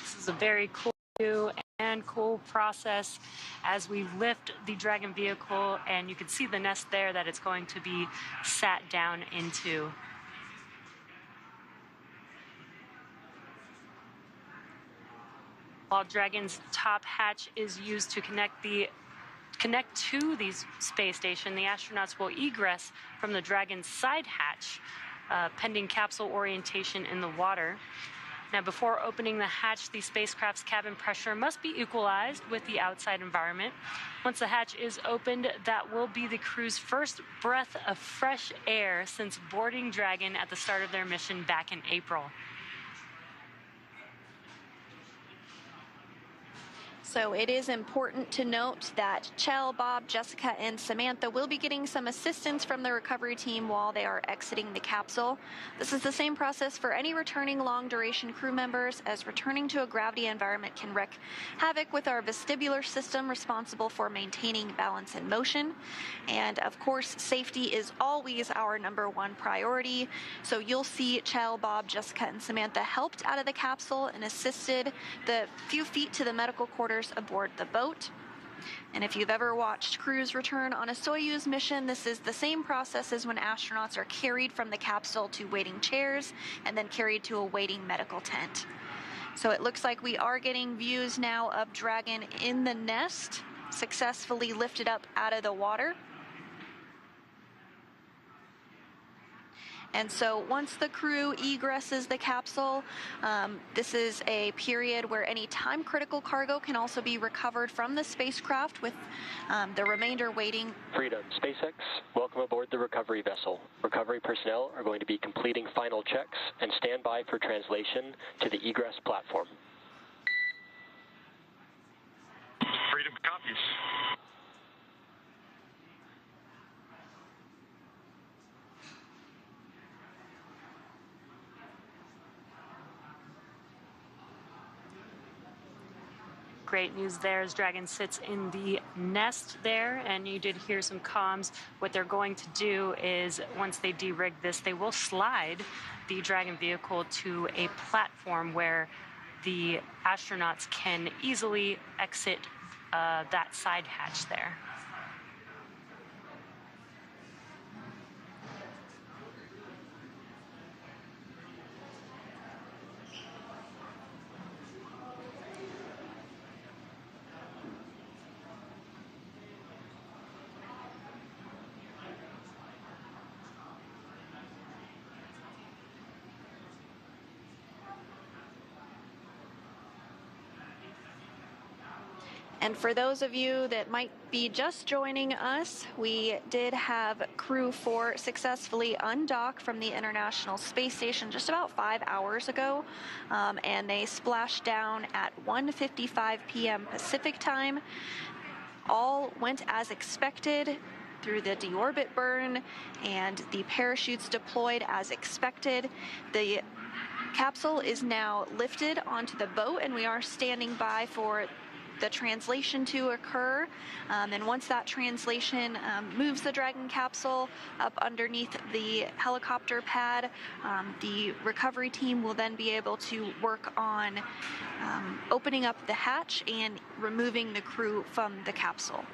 This is a very cool and cool process as we lift the Dragon vehicle, and you can see the nest there that it's going to be sat down into. While Dragon's top hatch is used to connect to the space station, the astronauts will egress from the Dragon's side hatch, pending capsule orientation in the water. Now, before opening the hatch, the spacecraft's cabin pressure must be equalized with the outside environment. Once the hatch is opened, that will be the crew's first breath of fresh air since boarding Dragon at the start of their mission back in April. So it is important to note that Chell, Bob, Jessica, and Samantha will be getting some assistance from the recovery team while they are exiting the capsule. This is the same process for any returning long-duration crew members, as returning to a gravity environment can wreak havoc with our vestibular system responsible for maintaining balance and motion. And of course, safety is always our #1 priority. So you'll see Chell, Bob, Jessica, and Samantha helped out of the capsule and assisted the few feet to the medical quarters aboard the boat. And if you've ever watched crews return on a Soyuz mission, this is the same process as when astronauts are carried from the capsule to waiting chairs and then carried to a waiting medical tent. So it looks like we are getting views now of Dragon in the nest, successfully lifted up out of the water. And so once the crew egresses the capsule, this is a period where any time-critical cargo can also be recovered from the spacecraft, with the remainder waiting. Freedom, SpaceX, welcome aboard the recovery vessel. Recovery personnel are going to be completing final checks and stand by for translation to the egress platform. Freedom copies. Great news there as Dragon sits in the nest there, and you did hear some comms. What they're going to do is, once they de-rig this, they will slide the Dragon vehicle to a platform where the astronauts can easily exit that side hatch there. And for those of you that might be just joining us, we did have Crew-4 successfully undock from the International Space Station just about 5 hours ago, and they splashed down at 1:55 p.m. Pacific time. All went as expected through the deorbit burn, and the parachutes deployed as expected. The capsule is now lifted onto the boat, and we are standing by for the translation to occur. And once that translation moves the Dragon capsule up underneath the helicopter pad, the recovery team will then be able to work on opening up the hatch and removing the crew from the capsule.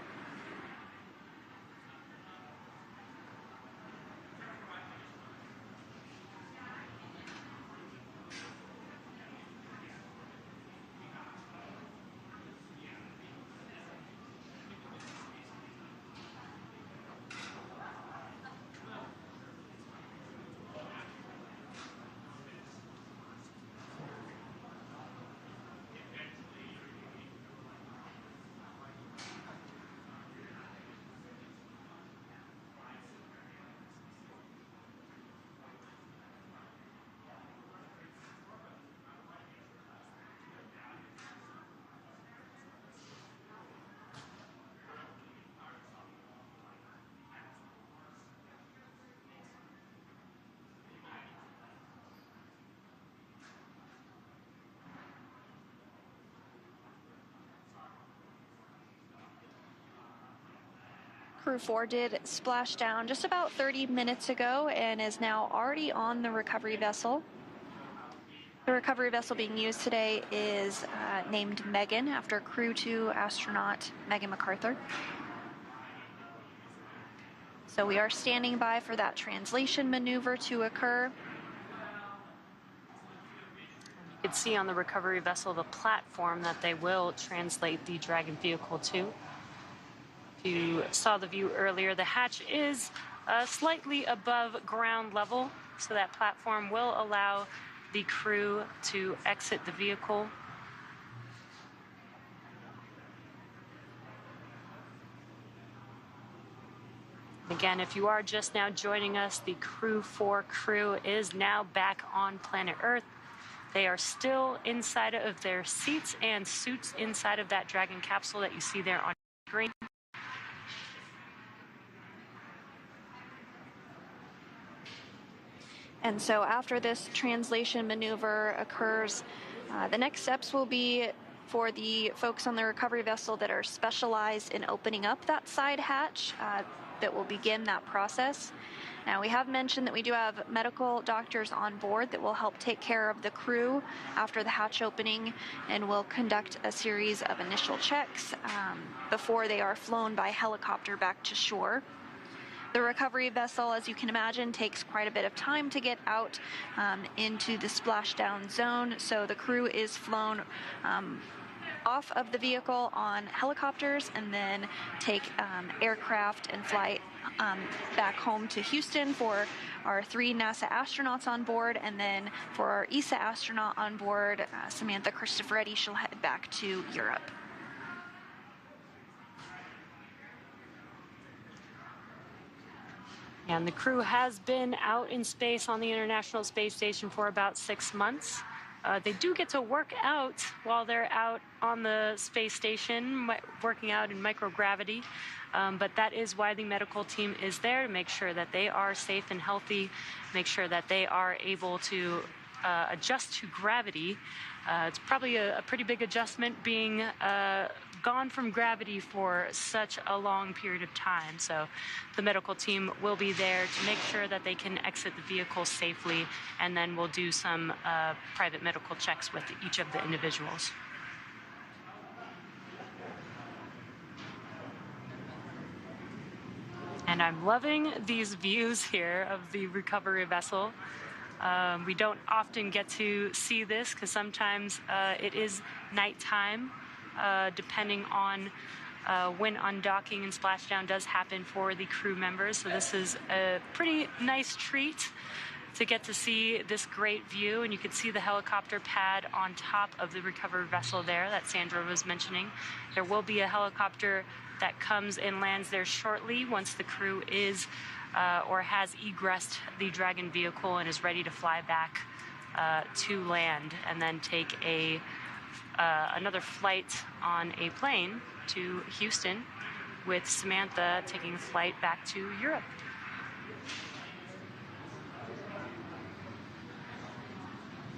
Crew-4 did splash down just about 30 minutes ago and is now already on the recovery vessel. The recovery vessel being used today is named Megan, after Crew-2 astronaut Megan MacArthur. So we are standing by for that translation maneuver to occur. You You can see on the recovery vessel the platform that they will translate the Dragon vehicle to. If you saw the view earlier, the hatch is slightly above ground level, so that platform will allow the crew to exit the vehicle. Again, if you are just now joining us, the Crew-4 crew is now back on planet Earth. They are still inside of their seats and suits inside of that Dragon capsule that you see there on screen. And so after this translation maneuver occurs, the next steps will be for the folks on the recovery vessel that are specialized in opening up that side hatch that will begin that process. Now, we have mentioned that we do have medical doctors on board that will help take care of the crew after the hatch opening and will conduct a series of initial checks before they are flown by helicopter back to shore. The recovery vessel, as you can imagine, takes quite a bit of time to get out into the splashdown zone, so the crew is flown off of the vehicle on helicopters and then take aircraft and flight back home to Houston for our 3 NASA astronauts on board, and then for our ESA astronaut on board, Samantha Cristoforetti, she'll head back to Europe. And the crew has been out in space on the International Space Station for about 6 months. They do get to work out while they're out on the space station, working out in microgravity. But that is why the medical team is there, to make sure that they are safe and healthy, make sure that they are able to adjust to gravity. It's probably a pretty big adjustment being gone from gravity for such a long period of time. So the medical team will be there to make sure that they can exit the vehicle safely, and then we'll do some private medical checks with each of the individuals. And I'm loving these views here of the recovery vessel. We don't often get to see this because sometimes it is nighttime, depending on when undocking and splashdown does happen for the crew members. So this is a pretty nice treat to get to see this great view, and you can see the helicopter pad on top of the recovery vessel there that Sandra was mentioning. There will be a helicopter that comes and lands there shortly once the crew is or has egressed the Dragon vehicle and is ready to fly back to land, and then take another flight on a plane to Houston, with Samantha taking a flight back to Europe.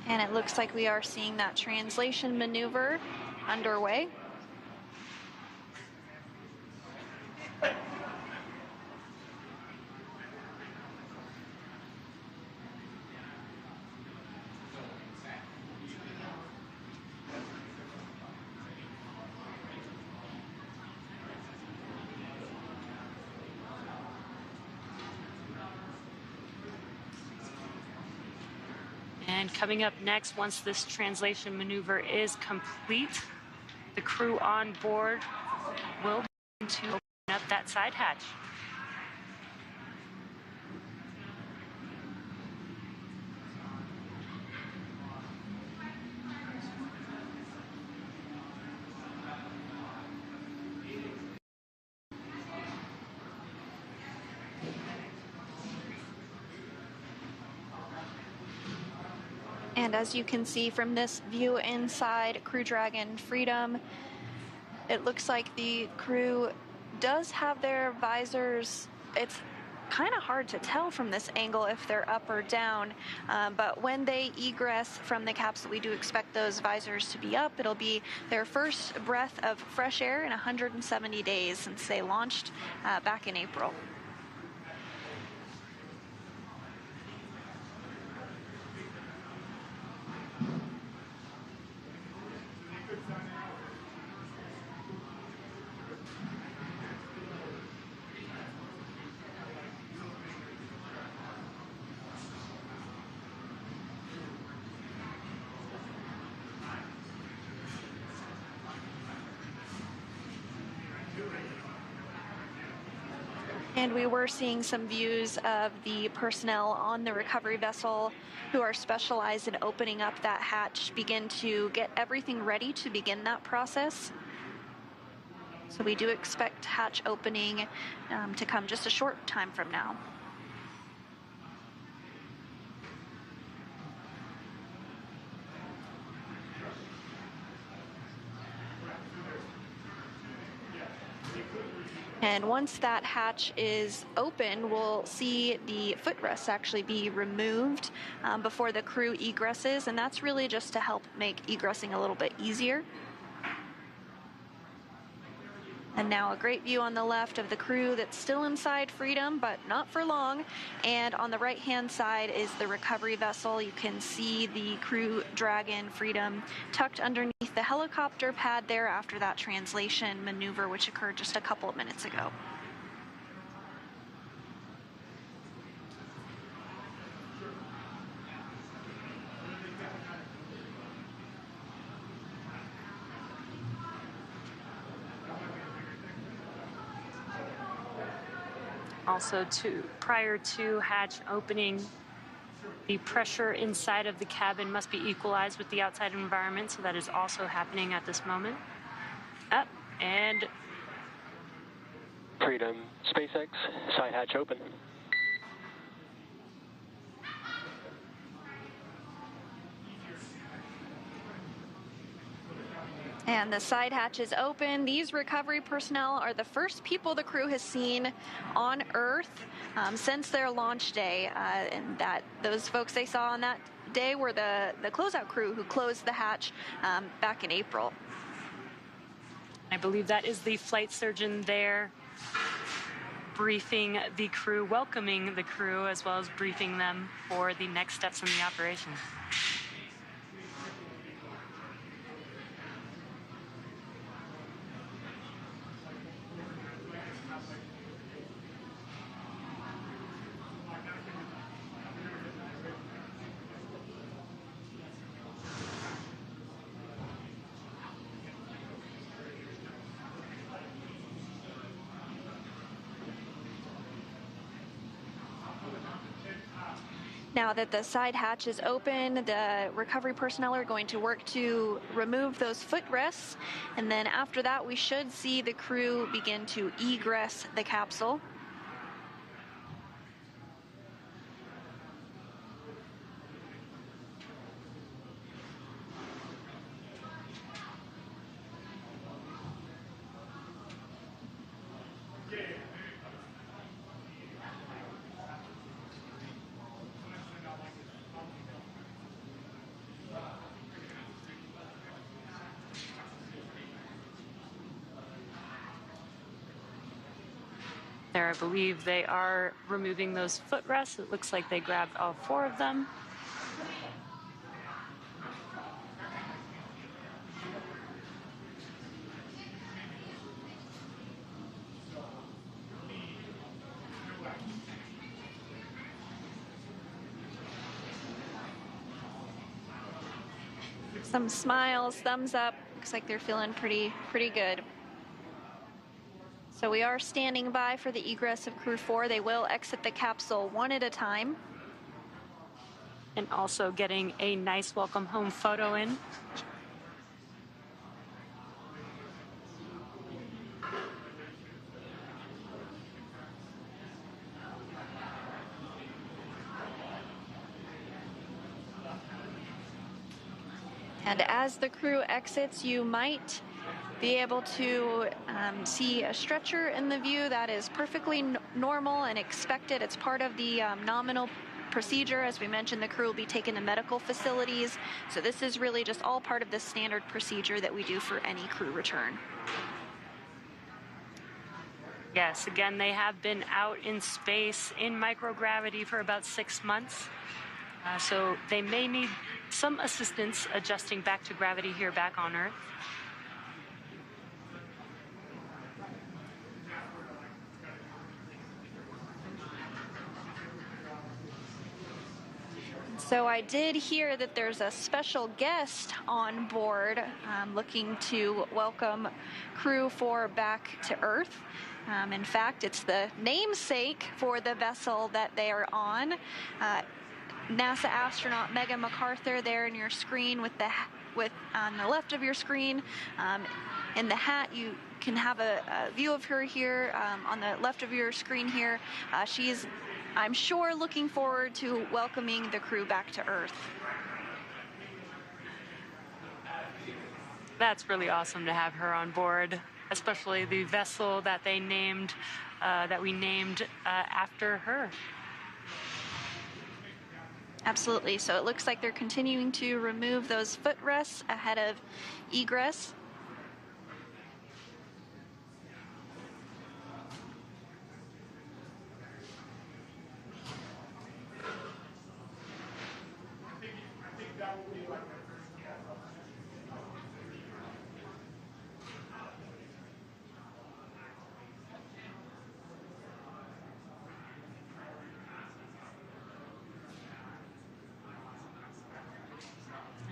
And it looks like we are seeing that translation maneuver underway. And coming up next, once this translation maneuver is complete, the crew on board will begin to open up that side hatch. And as you can see from this view inside Crew Dragon Freedom, it looks like the crew does have their visors. It's kind of hard to tell from this angle if they're up or down, but when they egress from the capsule, we do expect those visors to be up. It'll be their first breath of fresh air in 170 days since they launched back in April. And we were seeing some views of the personnel on the recovery vessel who are specialized in opening up that hatch begin to get everything ready to begin that process. So we do expect hatch opening to come just a short time from now. And once that hatch is open, we'll see the footrests actually be removed before the crew egresses, and that's really just to help make egressing a little bit easier. And now a great view on the left of the crew that's still inside Freedom, but not for long. And on the right-hand side is the recovery vessel. You can see the Crew Dragon Freedom tucked underneath the helicopter pad there after that translation maneuver, which occurred just a couple of minutes ago. Also, prior to hatch opening, the pressure inside of the cabin must be equalized with the outside environment, so that is also happening at this moment. Up and Freedom, SpaceX, side hatch open. And the side hatch is open. These recovery personnel are the first people the crew has seen on Earth since their launch day. And that those folks they saw on that day were the closeout crew who closed the hatch back in April. I believe that is the flight surgeon there briefing the crew, welcoming the crew, as well as briefing them for the next steps in the operation. Now that the side hatch is open, the recovery personnel are going to work to remove those footrests, and then after that we should see the crew begin to egress the capsule. There, I believe they are removing those footrests. It looks like they grabbed all 4 of them. Some smiles, thumbs up. Looks like they're feeling pretty good. So we are standing by for the egress of Crew-4. They will exit the capsule one at a time. And also getting a nice welcome home photo in. And as the crew exits, you might be able to see a stretcher in the view. That is perfectly normal and expected. It's part of the nominal procedure. As we mentioned, the crew will be taken to medical facilities. So this is really just all part of the standard procedure that we do for any crew return. Yes, again, they have been out in space in microgravity for about 6 months. So they may need some assistance adjusting back to gravity here back on Earth. So I did hear that there's a special guest on board looking to welcome Crew-4 back to Earth. In fact, it's the namesake for the vessel that they are on. NASA astronaut Megan MacArthur there in your screen with on the left of your screen. In the hat, you can have a view of her here on the left of your screen here. She's, I'm sure, looking forward to welcoming the crew back to Earth. That's really awesome to have her on board, especially the vessel that they named, that we named after her. Absolutely. So it looks like they're continuing to remove those footrests ahead of egress.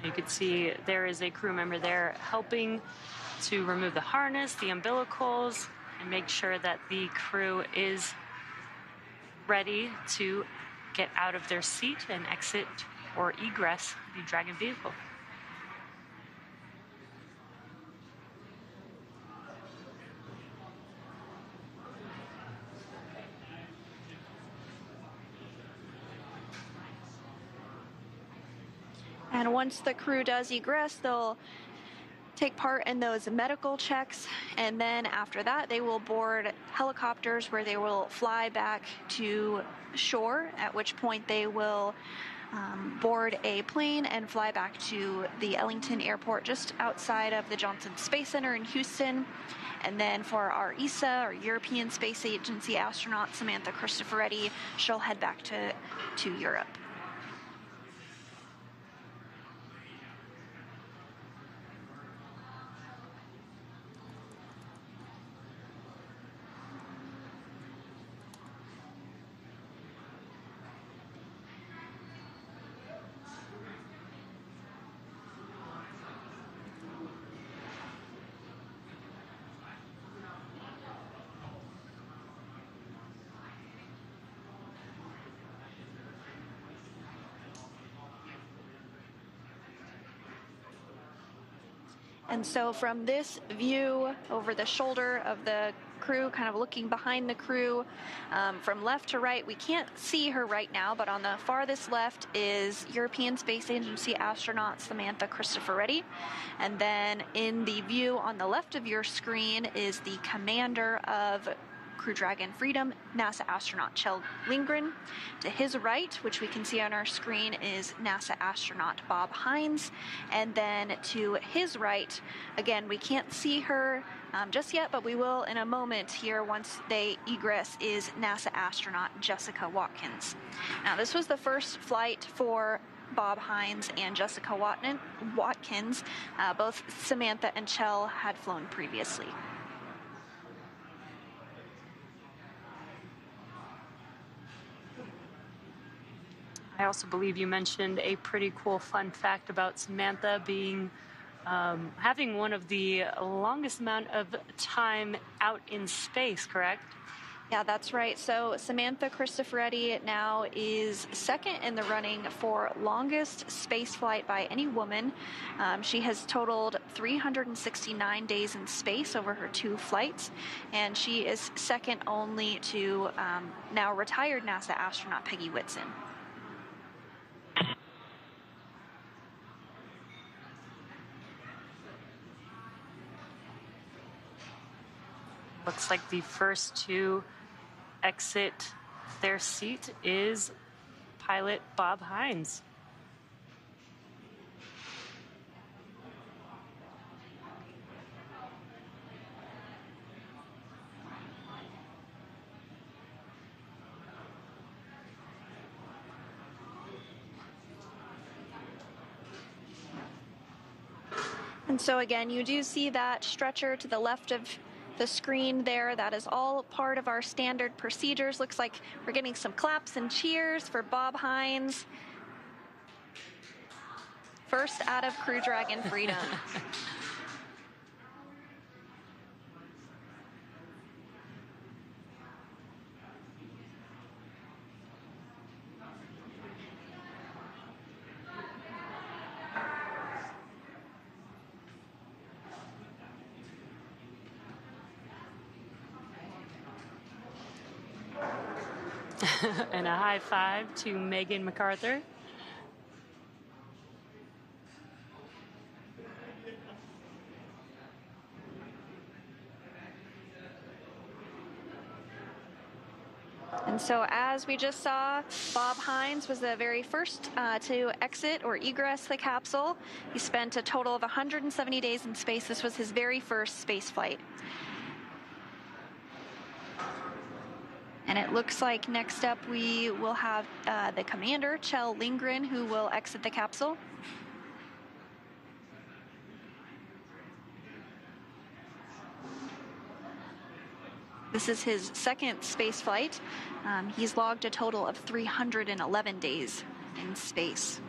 You can see there is a crew member there helping to remove the harness, the umbilicals, and make sure that the crew is ready to get out of their seat and exit or egress the Dragon vehicle. And once the crew does egress, they'll take part in those medical checks, and then after that they will board helicopters where they will fly back to shore, at which point they will board a plane and fly back to the Ellington Airport just outside of the Johnson Space Center in Houston. And then for our ESA, or European Space Agency astronaut Samantha Cristoforetti, she'll head back to Europe. And so from this view over the shoulder of the crew, kind of looking behind the crew, from left to right, we can't see her right now, but on the farthest left is European Space Agency astronaut Samantha Cristoforetti. And then in the view on the left of your screen is the commander of Crew Dragon Freedom, NASA astronaut Kjell Lindgren. To his right, which we can see on our screen, is NASA astronaut Bob Hines. And then to his right, again, we can't see her just yet, but we will in a moment here once they egress, is NASA astronaut Jessica Watkins. Now, this was the first flight for Bob Hines and Jessica Watkins. Both Samantha and Kjell had flown previously. I also believe you mentioned a pretty cool fun fact about Samantha being having one of the longest amount of time out in space, correct? Yeah, that's right. So Samantha Cristoforetti now is second in the running for longest space flight by any woman. She has totaled 369 days in space over her 2 flights, and she is second only to now retired NASA astronaut Peggy Whitson. Looks like the first to exit their seat is pilot Bob Hines. And so again, you do see that stretcher to the left of the screen there. That is all part of our standard procedures. Looks like we're getting some claps and cheers for Bob Hines. first out of Crew Dragon Freedom. And a high five to Megan MacArthur. And so as we just saw, Bob Hines was the very first to exit or egress the capsule. He spent a total of 170 days in space. This was his very first space flight. And it looks like next up we will have the commander, Kjell Lindgren, who will exit the capsule. This is his second space flight. He's logged a total of 311 days in space.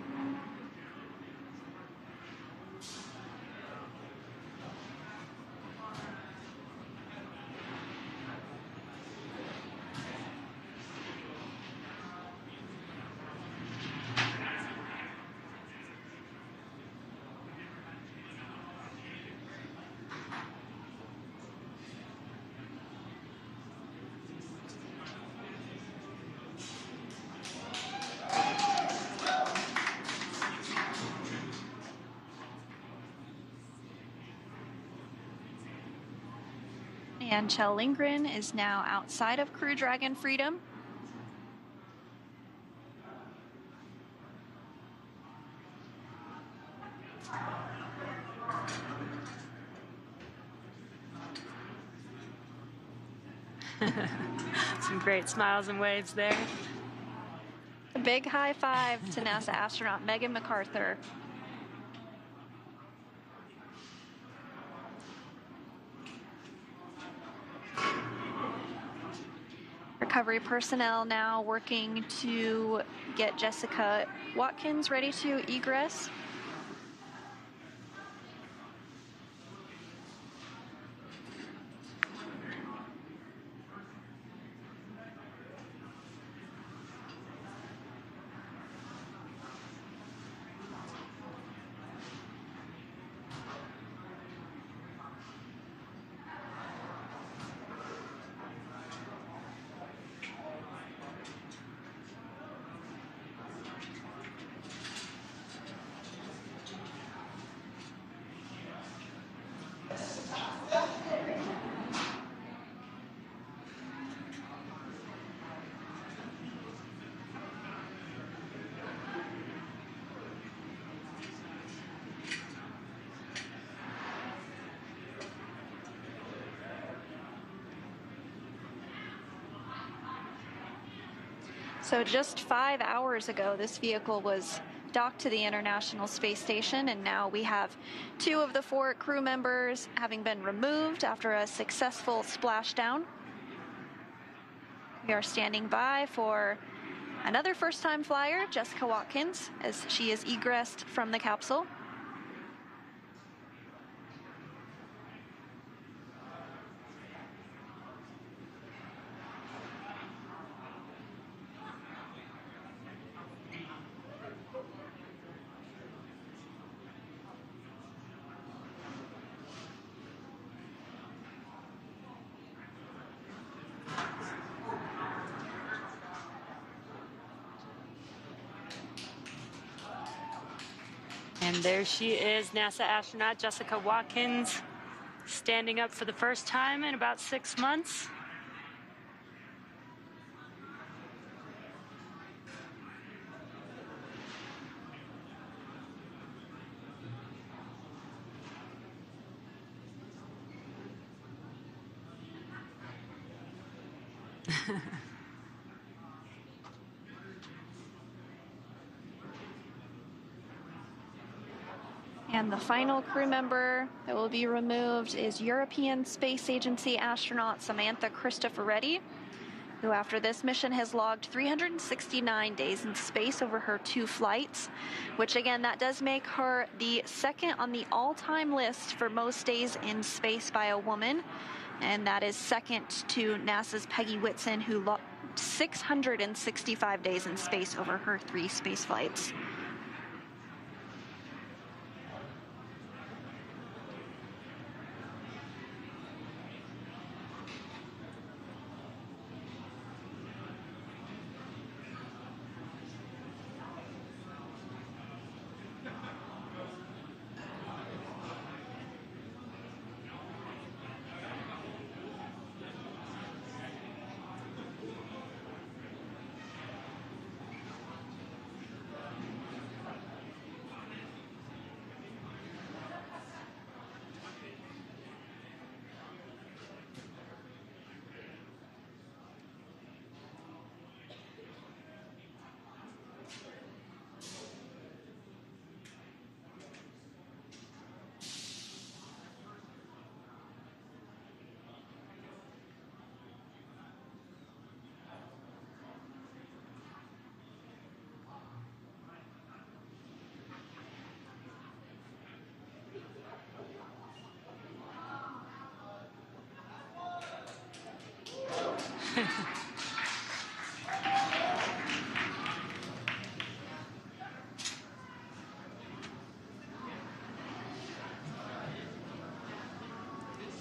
And Kjell Lindgren is now outside of Crew Dragon Freedom. Some great smiles and waves there. A big high five to NASA astronaut Megan MacArthur. Recovery personnel now working to get Jessica Watkins ready to egress. So just 5 hours ago, this vehicle was docked to the International Space Station, and now we have 2 of the 4 crew members having been removed after a successful splashdown. We are standing by for another first-time flyer, Jessica Watkins, as she is egressed from the capsule. And there she is, NASA astronaut Jessica Watkins, standing up for the first time in about 6 months. And the final crew member that will be removed is European Space Agency astronaut Samantha Cristoforetti, who after this mission has logged 369 days in space over her 2 flights, which again, that does make her the second on the all-time list for most days in space by a woman. And that is second to NASA's Peggy Whitson, who logged 665 days in space over her 3 space flights.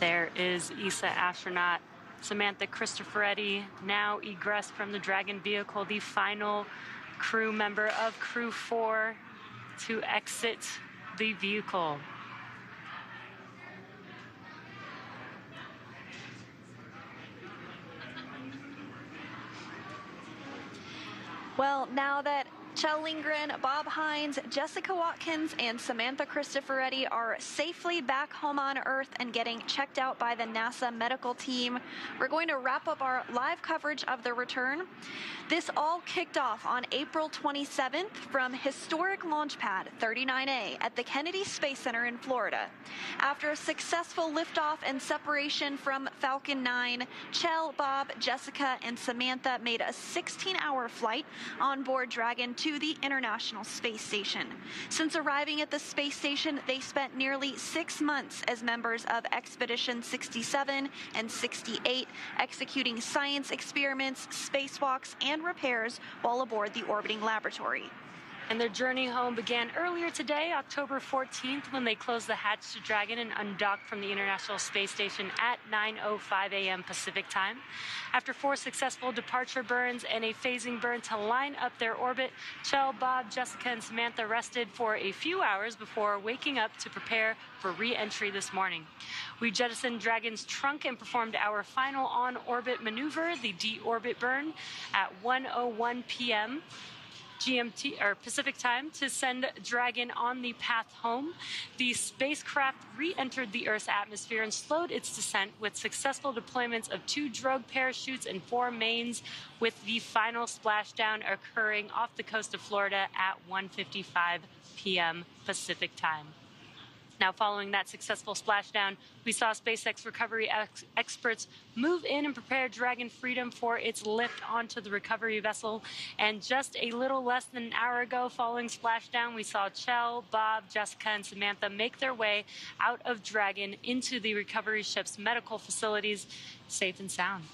There is ESA astronaut Samantha Cristoforetti, now egress from the Dragon vehicle, the final crew member of Crew-4 to exit the vehicle. Well, now that Chell Lindgren, Bob Hines, Jessica Watkins, and Samantha Cristoforetti are safely back home on Earth and getting checked out by the NASA medical team, we're going to wrap up our live coverage of the return. This all kicked off on April 27th from historic launch pad 39A at the Kennedy Space Center in Florida. After a successful liftoff and separation from Falcon 9, Chell, Bob, Jessica, and Samantha made a 16-hour flight on board Dragon to the International Space Station. Since arriving at the space station, they spent nearly 6 months as members of Expedition 67 and 68, executing science experiments, spacewalks, and repairs while aboard the orbiting laboratory. And their journey home began earlier today, October 14th, when they closed the hatch to Dragon and undocked from the International Space Station at 9:05 a.m. Pacific time. After 4 successful departure burns and a phasing burn to line up their orbit, Chell, Bob, Jessica, and Samantha rested for a few hours before waking up to prepare for re-entry this morning. We jettisoned Dragon's trunk and performed our final on-orbit maneuver, the deorbit burn, at 1:01 p.m. GMT or Pacific time to send Dragon on the path home. The spacecraft re-entered the Earth's atmosphere and slowed its descent with successful deployments of 2 drogue parachutes and 4 mains, with the final splashdown occurring off the coast of Florida at 1:55 p.m. Pacific time. Now, following that successful splashdown, we saw SpaceX recovery experts move in and prepare Dragon Freedom for its lift onto the recovery vessel. And just a little less than an hour ago, following splashdown, we saw Chell, Bob, Jessica, and Samantha make their way out of Dragon into the recovery ship's medical facilities, safe and sound.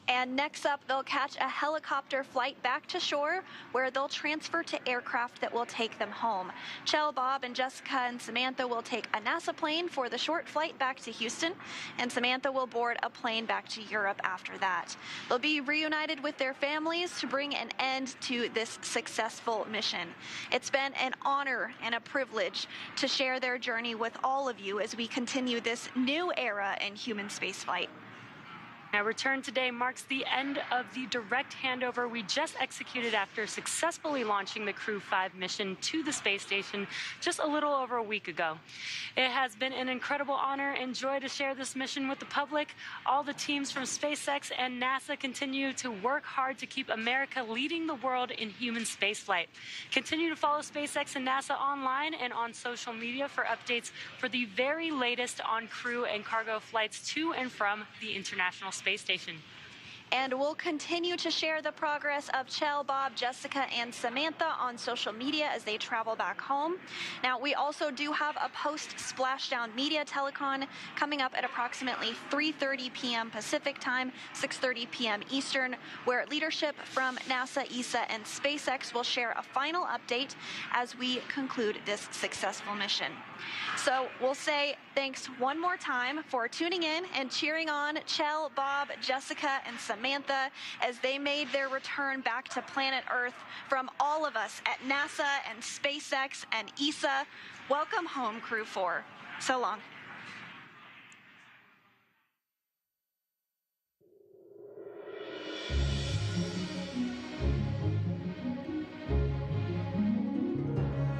And next up, they'll catch a helicopter flight back to shore, where they'll transfer to aircraft that will take them home. Chell, Bob, and Jessica and Samantha will take a NASA plane for the short flight back to Houston, and Samantha will board a plane back to Europe after that. They'll be reunited with their families to bring an end to this successful mission. It's been an honor and a privilege to share their journey with all of you as we continue this new era in human spaceflight. Our return today marks the end of the direct handover we just executed after successfully launching the Crew-5 mission to the space station just a little over a week ago. It has been an incredible honor and joy to share this mission with the public. All the teams from SpaceX and NASA continue to work hard to keep America leading the world in human spaceflight. Continue to follow SpaceX and NASA online and on social media for updates for the very latest on crew and cargo flights to and from the International Space Station. And we'll continue to share the progress of Chell, Bob, Jessica, and Samantha on social media as they travel back home. Now, we also do have a post-splashdown media telecon coming up at approximately 3:30 p.m. Pacific time, 6:30 p.m. Eastern, where leadership from NASA, ESA, and SpaceX will share a final update as we conclude this successful mission. So we'll say thanks one more time for tuning in and cheering on Chell, Bob, Jessica, and Samantha as they made their return back to planet Earth. From all of us at NASA and SpaceX and ESA, welcome home, Crew 4. So long.